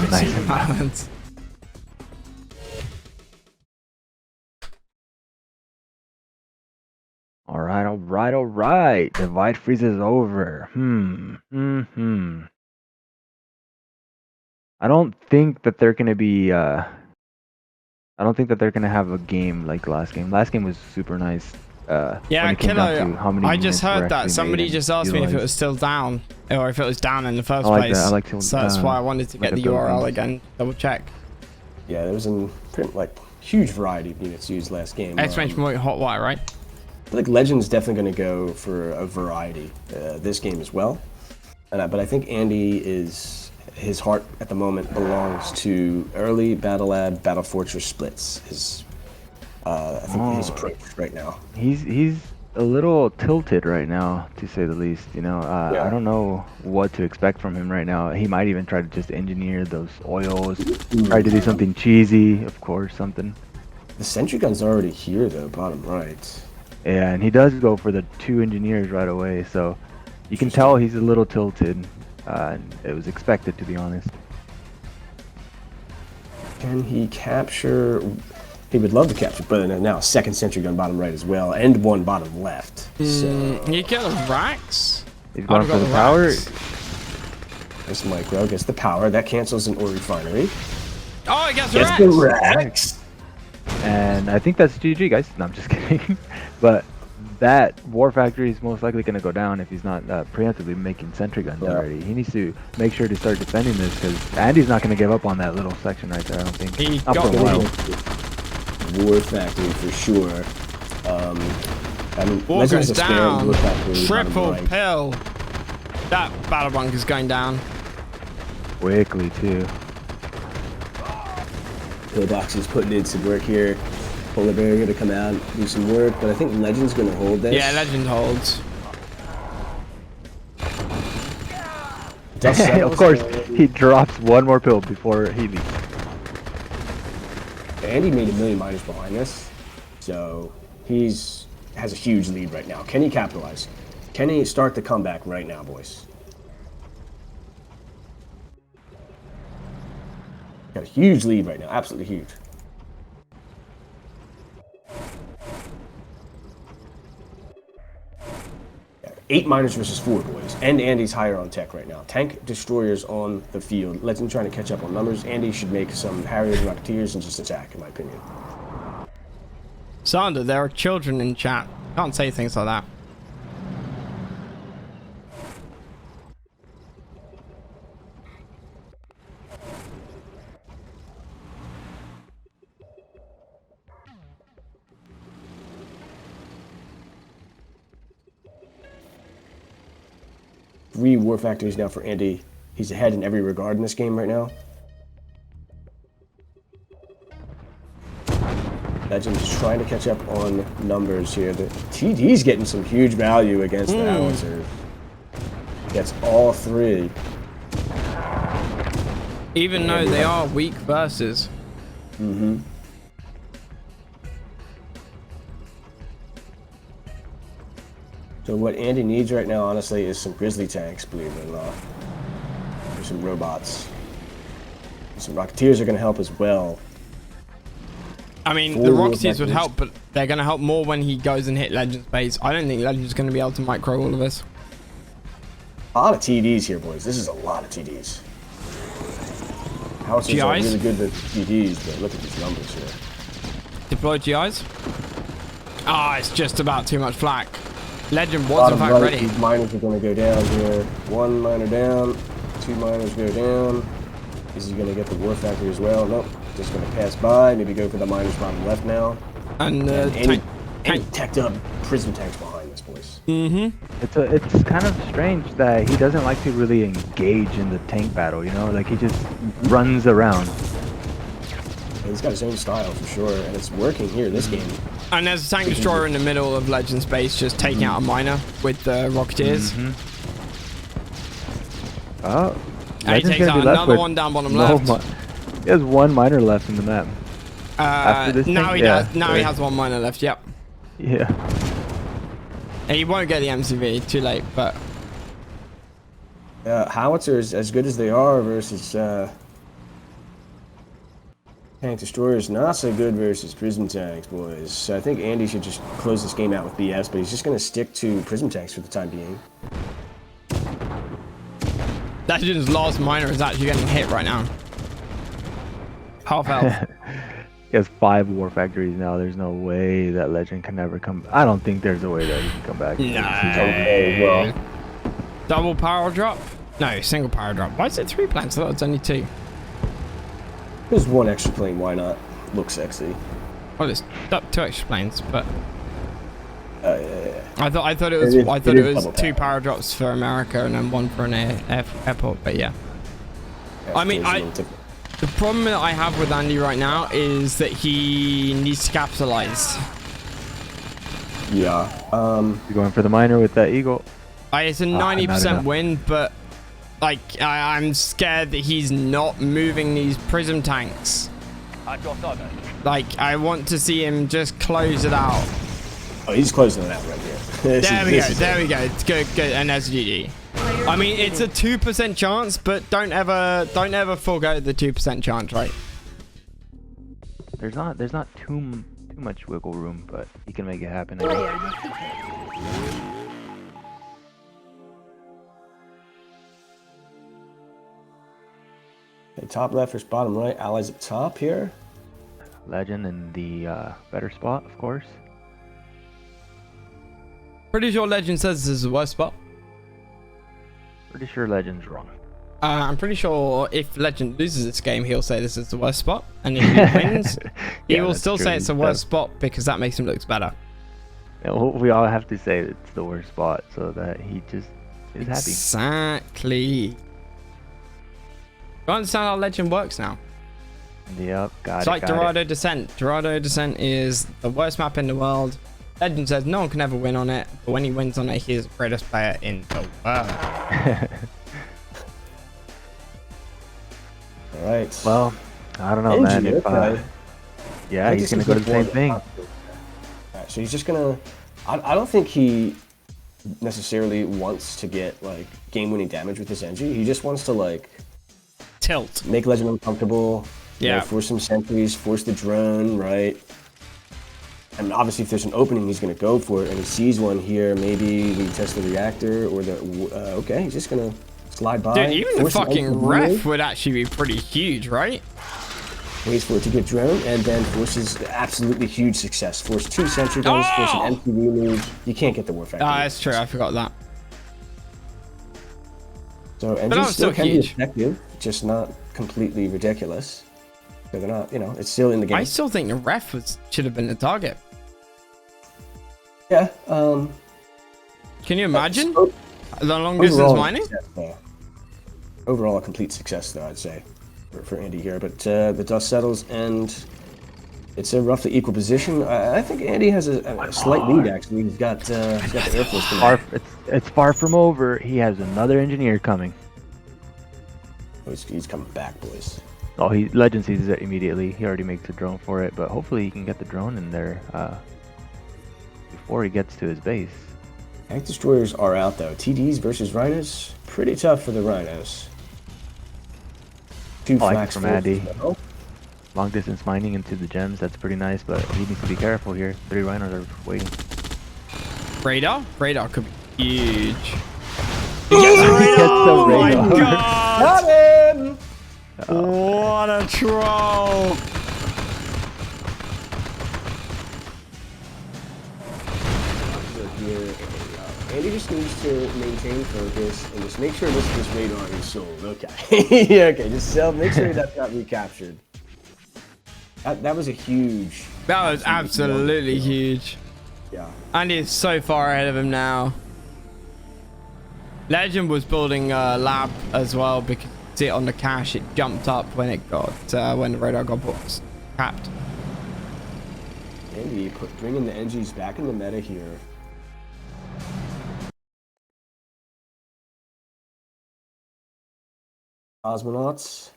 Nice and balanced. All right, all right, all right. Divide freeze is over. I don't think that they're gonna be. I don't think that they're gonna have a game like last game. Last game was super nice. Yeah, when it came down Killer, to how many I just units were heard that. actually Somebody made just and asked me if it utilized. was still down, or if it was down in the first I like place. that. I like to, so that's why I wanted to like get the a building. URL again, double check. Yeah, there was a huge variety of units used last game. Exclamation point hotwire, right? I think Legend's definitely going to go for a variety this game as well. But I think Andy his heart at the moment belongs to early Battle Lab, Battle Fortress splits. I think his approach right now. He's a little tilted right now, to say the least. You know, Yeah. I don't know what to expect from him right now. He might even try to just engineer those oils, try to do something cheesy, of course, something. The sentry gun's already here though, bottom right. Yeah, and he does go for the 2 engineers right away, so you can tell he's a little tilted. And it was expected, to be honest. Can he capture? He would love to capture, but now a second sentry gun bottom right as well, and one bottom left. So You get the racks? He's going for the power. this micro gets the power. That cancels an ore refinery. Oh, it gets the Gets racks! the racks. And I think that's GG, guys. No, I'm just kidding. But that war factory is most likely going to go down if he's not preemptively making sentry guns already. He needs to make sure to start defending this, because Andy's not going to give up on that little section right there, I don't think. He Not got for a while. War factory for sure. I mean, War Legends goes of Scare, down. War factory, bottom Triple right. pill. That battle bunker's going down. Quickly, too. Pillbox is putting in some work here. Polar Bear going to come out and do some work, but I think Legend's going to hold this. Yeah, Legend holds. Dust settles, Of course, he drops one more pill before he leaves. Andy made 1,000,000 miners behind this, so has a huge lead right now. Can he capitalize? Can he start the comeback right now, boys? Got a huge lead right now, absolutely huge. Yeah, 8 miners versus 4, boys, and Andy's higher on tech right now. Tank destroyers on the field. Legend trying to catch up on numbers. Andy should make some Harriers and Rocketeers and just attack, in my opinion. Sander, there are children in chat. Can't say things like that. Three war factories now for Andy. He's ahead in every regard in this game right now. Legend's trying to catch up on numbers here. The TD's getting some huge value against the Howitzer. Gets all 3. Even though they are weak versus. So what Andy needs right now, honestly, is some grizzly tanks, believe it or not. There's some robots. Some Rocketeers are going to help as well. I mean, 4 the war Rocketeers would factories. help, but they're going to help more when he goes and hit Legend's base. I don't think Legend's going to be able to micro all of this. A lot of TDs here, boys. This is a lot of TDs. Howitzers are GIs? really good with TDs, but look at these numbers here. Deploy GIs. Ah, it's just about too much flak. Legend was in Bottom fact right, ready. these miners are going to go down here. 1 miner down, 2 miners go down. Is he going to get the war factory as well? Nope. Just going to pass by. Maybe go for the miners bottom left now. And Any tank. teched up prism tanks behind this, boys. It's kind of strange that he doesn't like to really engage in the tank battle, you know? Like, he just runs around. And he's got his own style for sure, and it's working here this game. And there's a tank destroyer in the middle of Legend's base just taking out a miner with the Rocketeers. Oh, And he takes out another one down bottom left. He has 1 miner left in the map. After this now thing? he Yeah, does. Now he has 1 miner left. Yep. Yeah. And he won't get the MCV. Too late. But Howitzers, as good as they are versus Tank Destroyers not so good versus Prism Tanks, boys. So I think Andy should just close this game out with BS, but he's just going to stick to Prism Tanks for the time being. Legend's last miner is actually getting hit right now. Half health. He has 5 war factories now. There's no way that Legend can ever come. I don't think there's a way that he can come back. No. Okay, well. Double power drop? No, single power drop. Why is it 3 plants? I thought it's only 2. There's 1 extra plane, why not? Look sexy. Well, it's 2 extra planes, but Yeah. I thought it was It is 2 power drops for America and then 1 for an airport. But yeah, I mean, the problem that I have with Andy right now is that he needs to capitalize. Yeah. You're going for the miner with that eagle. It's a 90% win, but like I'm scared that he's not moving these prism tanks. Like I want to see him just close it out. Oh, he's closing it out right here. There we go. It's good. And that's GG. I mean, it's a 2% chance, but don't ever forego the 2% chance, right? There's not too much wiggle room, but he can make it happen. Okay, top left versus bottom right. Allies at top here. Legend in the better spot, of course. Pretty sure Legend says this is the worst spot. Pretty sure Legend's wrong. I'm pretty sure if Legend loses this game, he'll say this is the worst spot, and if he wins, he will still say it's the worst spot because that makes him look better. Yeah, well, we all have to say it's the worst spot so that he just is happy. Exactly. You understand how Legend works now? Yep, got it. It's like Dorado Descent. Dorado Descent is the worst map in the world. Legend says no one can ever win on it, but when he wins on it, he is the greatest player in the world. All right. Well, I don't know, man. If, yeah, he's gonna go to the same thing. All right, so he's just gonna. I don't think he necessarily wants to get like game-winning damage with this NG. He just wants to like Tilt. make Legend uncomfortable. Yeah. You know, force some sentries, force the drone, right? And obviously, if there's an opening, he's going to go for it. And he sees one here. Maybe we test the reactor or the. Okay, he's just going to slide by. Dude, even the fucking ref would actually be pretty huge, right? Waits for it to get drone and then forces absolutely huge success. Force 2 sentry guns, force an MTV move. You can't get the war factor. That's true. I forgot that. So NG still can be effective, just not completely ridiculous. So they're not, you know, it's still in the game. I still think the ref should have been the target. Yeah. Can you imagine the long distance mining? Overall, a complete success, though, I'd say, for Andy here. But the dust settles, and it's a roughly equal position. I think Andy has a slight lead, actually. He's got the Air Force. It's far from over. He has another engineer coming. Oh, he's coming back, boys. Oh, Legend sees it immediately. He already makes a drone for it, but hopefully he can get the drone in there before he gets to his base. Tank destroyers are out, though. TDs versus Rhinos, pretty tough for the Rhinos. 2 flags from Andy. Long distance mining into the gems, that's pretty nice, but he needs to be careful here. 3 Rhinos are waiting. Radar? Radar could be huge. Oh my god! Got him! What a troll! Andy just needs to maintain focus and just make sure this radar is sold. Okay. Yeah, okay, just make sure that's not recaptured. That was a huge... That was absolutely huge. Yeah. Andy is so far ahead of him now. Legend was building a lab as well because you see it on the cache. It jumped up when it got when the radar got capped. Andy bringing the NGs back in the meta here. Cosmonauts,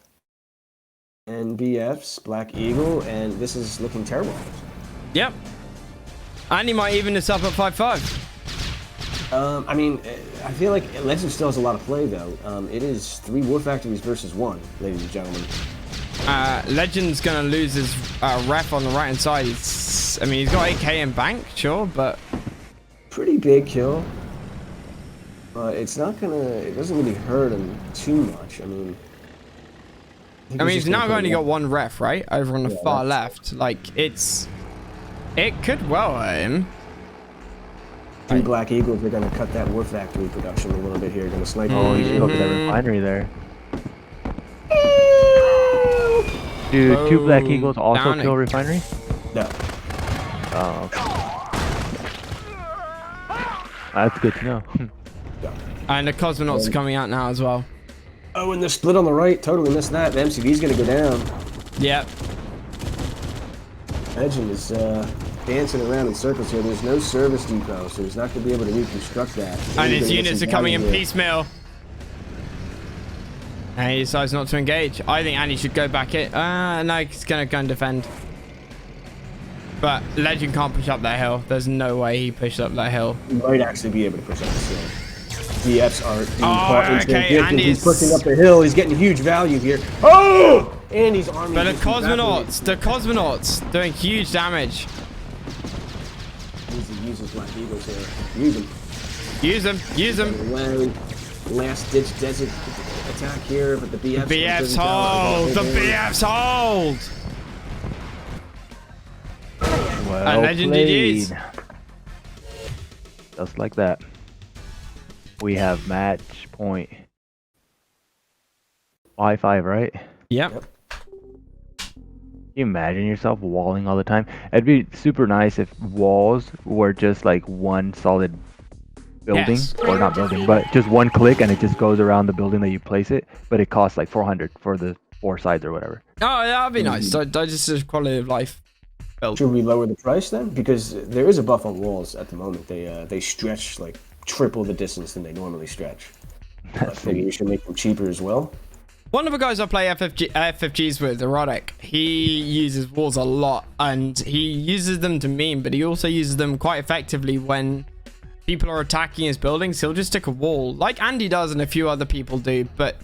NBFs, Black Eagle, and this is looking terrible. Yep. Andy might even this up at 5-5. I mean, I feel like Legend still has a lot of play, though. It is 3 war factories versus 1, ladies and gentlemen. Legend's gonna lose his ref on the right hand side. I mean, he's got AK and bank, sure, but pretty big kill. It's not gonna. It doesn't really hurt him too much. I mean, he's now only got one ref, right, over on the far left. Like it could well hurt him. 3 Black Eagles are gonna cut that War Factory production a little bit here. Gonna snipe. Oh, he's going to the refinery there. Dude, 2 Black Eagles also kill refinery? No. Oh, okay. That's good to know. And the cosmonauts are coming out now as well. Oh, and the split on the right. Totally missed that. The MCV's gonna go down. Yep. Legend is dancing around in circles here. There's no service depot, so he's not gonna be able to reconstruct that. And his units are coming in piecemeal. And he decides not to engage. I think Andy should go back it. No, he's gonna go and defend. But Legend can't push up that hill. There's no way he pushed up that hill. He might actually be able to push up the hill. DFs are being caught okay, He's pushing up the hill. He's getting huge value here. Oh! And he's arming. But the cosmonauts doing huge damage. Needs to use his Black Eagles here. Use them. Use them. Last ditch desert attack here, but the BFs hold. The BFs hold. Well and Legend played. GG's. Just like that. We have match point. 5-5, right? Yep. Can you imagine yourself walling all the time? It'd be super nice if walls were just like one solid building, or not building, but just one click and it just goes around the building that you place it, but it costs like 400 for the 4 sides or whatever. Oh, that'd be nice. So just a quality of life build. Should we lower the price then? Because there is a buff on walls at the moment. They stretch like triple the distance than they normally stretch. Maybe we should make them cheaper as well. One of the guys I play FFGs with, Erotic, he uses walls a lot, and he uses them to meme, but he also uses them quite effectively when people are attacking his buildings. He'll just stick a wall, like Andy does and a few other people do, but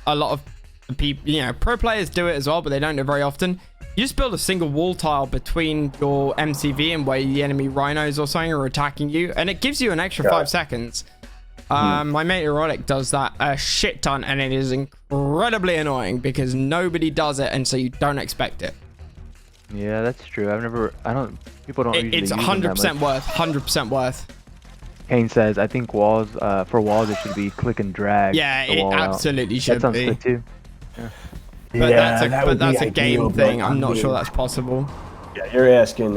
a lot of the people, you know, pro players do it as well, but they don't do it very often. You just build a single wall tile between your MCV and where the enemy rhinos or something are attacking you, and it gives you an extra 5 seconds. My mate Erotic does that a shit ton, and it is incredibly annoying because nobody does it, and so you don't expect it. Yeah, that's true. People don't usually It's use 100% worth. 100% worth. Kane says, I think walls, for walls, it should be click and drag. Yeah, the it wall absolutely out. should That sounds be. good too. But Yeah, that's a ideal, game thing. but I'm not sure that's possible. Yeah, you're asking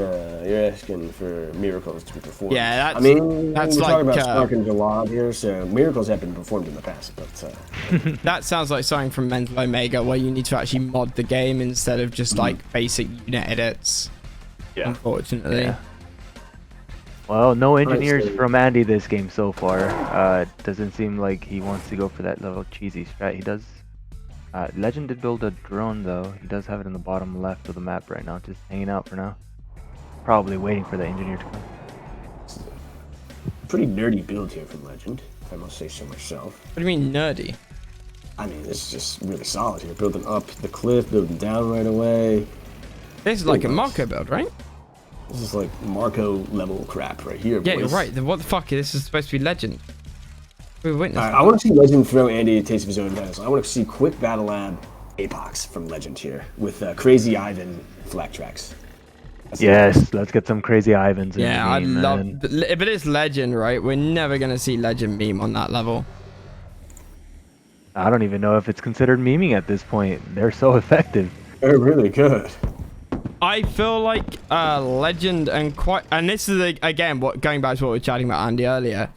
for miracles to be performed. Yeah, that's, I mean, that's we're like talking about Spark and Jalad here, so miracles have been performed in the past, but that sounds like something from Mental Omega, where you need to actually mod the game instead of just like basic unit edits. yeah. Unfortunately. Yeah. Well, no engineers so- from Andy this game so far. Doesn't seem like he wants to go for that little cheesy strat. He does. Legend did build a drone though. He does have it in the bottom left of the map right now, just hanging out for now. Probably waiting for the engineer to come. Pretty nerdy build here from Legend, if I must say so myself. What do you mean nerdy? I mean, this is just really solid here. Building up the cliff, building down right away. This is like a Marco build, right? This is like Marco level crap right here. Yeah, boys. you're right. Then what the fuck? This is supposed to be Legend. We witnessed. I want to see Legend throw Andy a taste of his own medicine. I want to see quick Battle Lab Apox from Legend here with Crazy Ivan flak tracks. Yes, let's get some crazy Ivans. Yeah, I in the game, love. man. If it is Legend, right? We're never gonna see Legend meme on that level. I don't even know if it's considered memeing at this point. They're so effective. They're really good. I feel like Legend and this is again going back to what we were chatting about Andy earlier.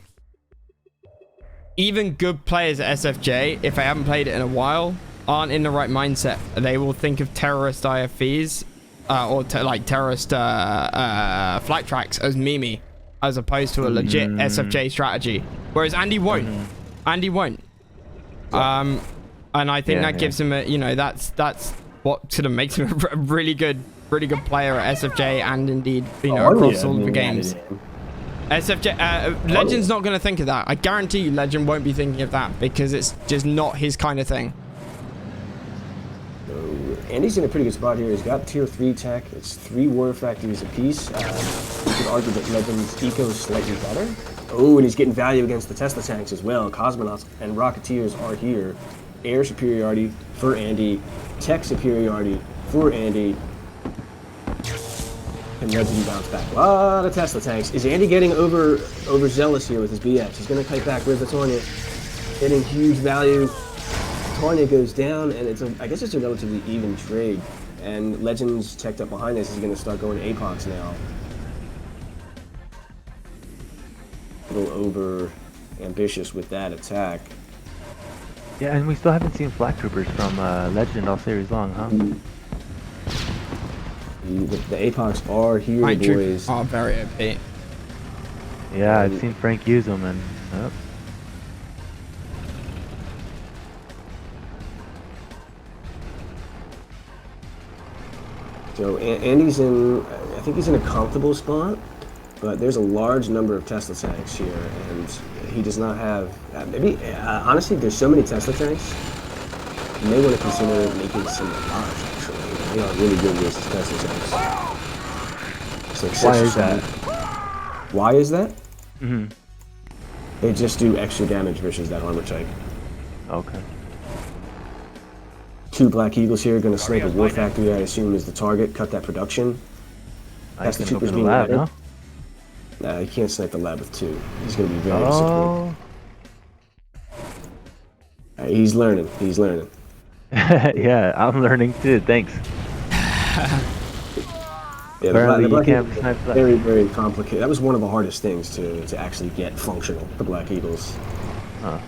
Even good players at SFJ, if they haven't played it in a while, aren't in the right mindset. They will think of terrorist IFVs or terrorist flight tracks as meme, as opposed to a legit SFJ strategy. Whereas Andy won't. Andy won't. And I think that gives him a, that's what sort of makes him a really good player at SFJ and indeed, across all the games. SFJ, Legend's not going to think of that. I guarantee you Legend won't be thinking of that because it's just not his kind of thing. So Andy's in a pretty good spot here. He's got tier 3 tech. It's 3 war factories apiece. You could argue that Legend's eco is slightly better. Oh, and he's getting value against the Tesla tanks as well. Cosmonauts and Rocketeers are here. Air superiority for Andy. Tech superiority for Andy. And Legend bounce back. A lot of Tesla tanks. Is Andy getting overzealous here with his BX? He's going to kite back with the Tanya. Getting huge value. Tanya goes down, and I guess it's a relatively even trade. And Legend's teched up behind this is going to start going Apox now. A little over ambitious with that attack. Yeah, and we still haven't seen Flag Troopers from Legend all series long, huh? The Apox are here, Flag boys. Troopers are very OP. Yeah, I've seen Frank use them, and So Andy's in, I think he's in a comfortable spot, but there's a large number of Tesla tanks here, and he does not have, honestly, there's so many Tesla tanks, you may want to consider making some large, actually. They are really good versus Tesla tanks. It's like why is that? Why is that? Mm-hmm. They just do extra damage versus that armor type. Okay. 2 Black Eagles here, going to snipe a war factory, I assume, is the target. Cut that production. That's the gonna go troopers for the being lab, added. no? Nah, you can't snipe the lab with 2. He's going to be very disappointed. He's learning. He's learning. Yeah, I'm learning too. Thanks. Yeah, Apparently the Black you can't Eagles snipe are that. very, very complicated. That was one of the hardest things to actually get functional, the Black Eagles. Huh.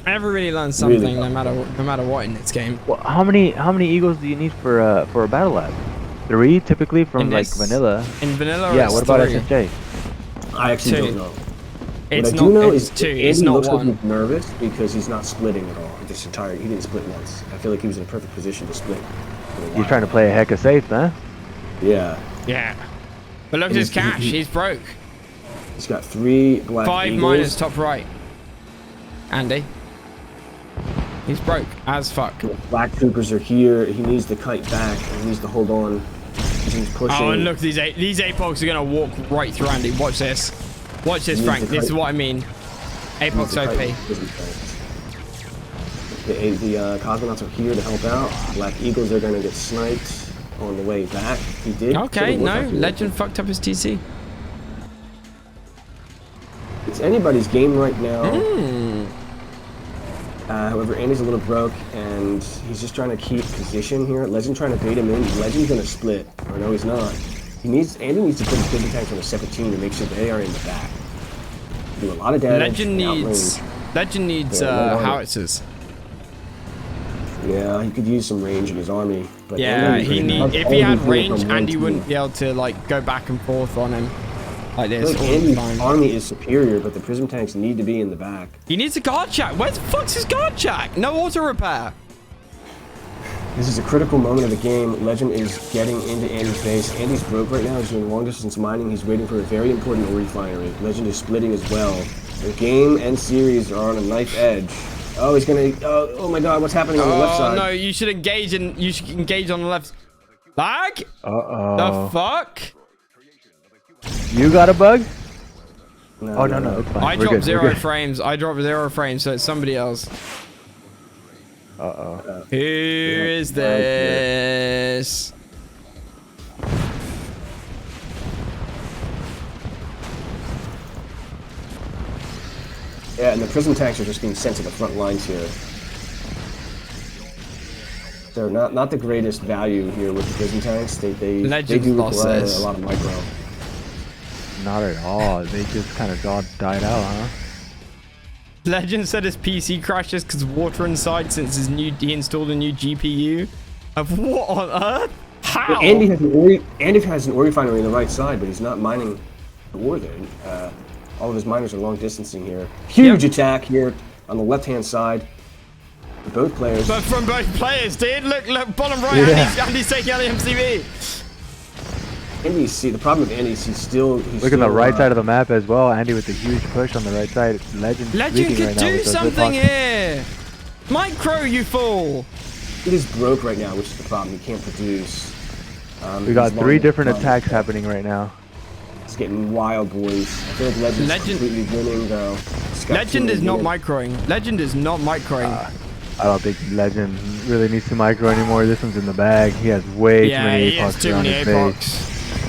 I never really learned something, Really? no matter what in this game. Well, how many Eagles do you need for a battle lab? 3 typically from In like this- vanilla. In vanilla, Yeah. it's What about 3. SFJ? I actually 2. don't know. It's what I not. do know It's is 2. Andy It's not looks like 1. he's nervous because he's not splitting at all. This entire, he didn't split once. I feel like he was in a perfect position to split. You're trying to play a heck of safe, huh? Yeah. Yeah. But look at his cash. He's broke. He's got 3 Black 5 Eagles. minus top right. Andy. He's broke as fuck. Black Troopers are here. He needs to kite back. He needs to hold on. He's pushing. Oh, and look, these Apocs are gonna walk right through Andy. Watch this. Watch this, Frank. This is what I mean. Apocs OP. The Cosmonauts are here to help out. Black Eagles are going to get sniped on the way back. He did. Okay, no. Legend fucked up his TC. It's anybody's game right now. Hmm. However, Andy's a little broke, and he's just trying to keep position here. Legend trying to bait him in. Legend's going to split. Or no, he's not. Andy needs to put his big tanks on a separate team to make sure they are in the back. Do a lot of damage. Legend needs howitzers. Yeah, he could use some range in his army. But Yeah, if he had range, Andy team. wouldn't be able to like go back and forth on him like I this. feel like all the Andy's time. army is superior, but the prism tanks need to be in the back. He needs a guard jack. Where the fuck's his guard jack? No auto repair. This is a critical moment of the game. Legend is getting into Andy's base. Andy's broke right now. He's doing long distance mining. He's waiting for a very important ore refinery. Legend is splitting as well. The game and series are on a knife edge. Oh, he's gonna. Oh my God! What's happening on the left side? Oh no! You should engage on the left. Lag? Uh-oh. The fuck? You got a bug? No, Oh, no, it's fine. I We're dropped good, we're 0 good. frames. I dropped 0 frames, so it's somebody else. Uh-oh. Who is this? Yeah, and the prism tanks are just being sent to the front lines here. They're not the greatest value here with the prism tanks. They do lost require this. a lot of micro. Not at all. They just kind of died out, huh? Legend said his PC crashes because water inside since he installed a new GPU. Of what on earth? How? Andy has an ore refinery on the right side, but he's not mining the ore there. All of his miners are long distancing here. Huge attack here on the left-hand side. For both players. But from both players, dude. Look, bottom right. Yeah. Andy's taking out the MCV. The problem with Andy is he's still Look at the right side of the map as well. Andy with the huge push on the right side. Legend Legend leading could right now do with those something Ziplocs. here. Micro, you fool. It is broke right now, which is the problem. He can't produce. We got he's 3 long- different long- attacks happening right now. It's getting wild, boys. I feel like Legend's Legend- completely winning, though. He's got Legend too is many not units. microing. Legend is not microing. I don't think Legend really needs to micro anymore. This one's in the bag. He has way too Yeah, many he has apox too around many his base.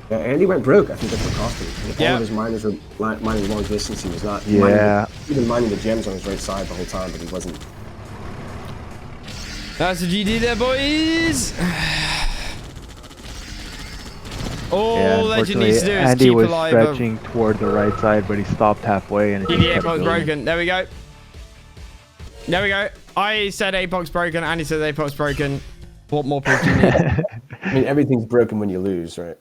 Yeah, and he went broke. I think that's what cost him. All Yeah. of his miners were mining long distance. He was not Yeah. even mining the gems on his right side the whole time, but he wasn't. That's what you do there, boys. All Yeah, Legend needs to do is Andy keep was alive. stretching toward the right side, but he stopped halfway and it just The kept apox building. broken. There we go. There we go. I said apox broken. Andy said apox broken. What more proof do you need? I mean, everything's broken when you lose, right?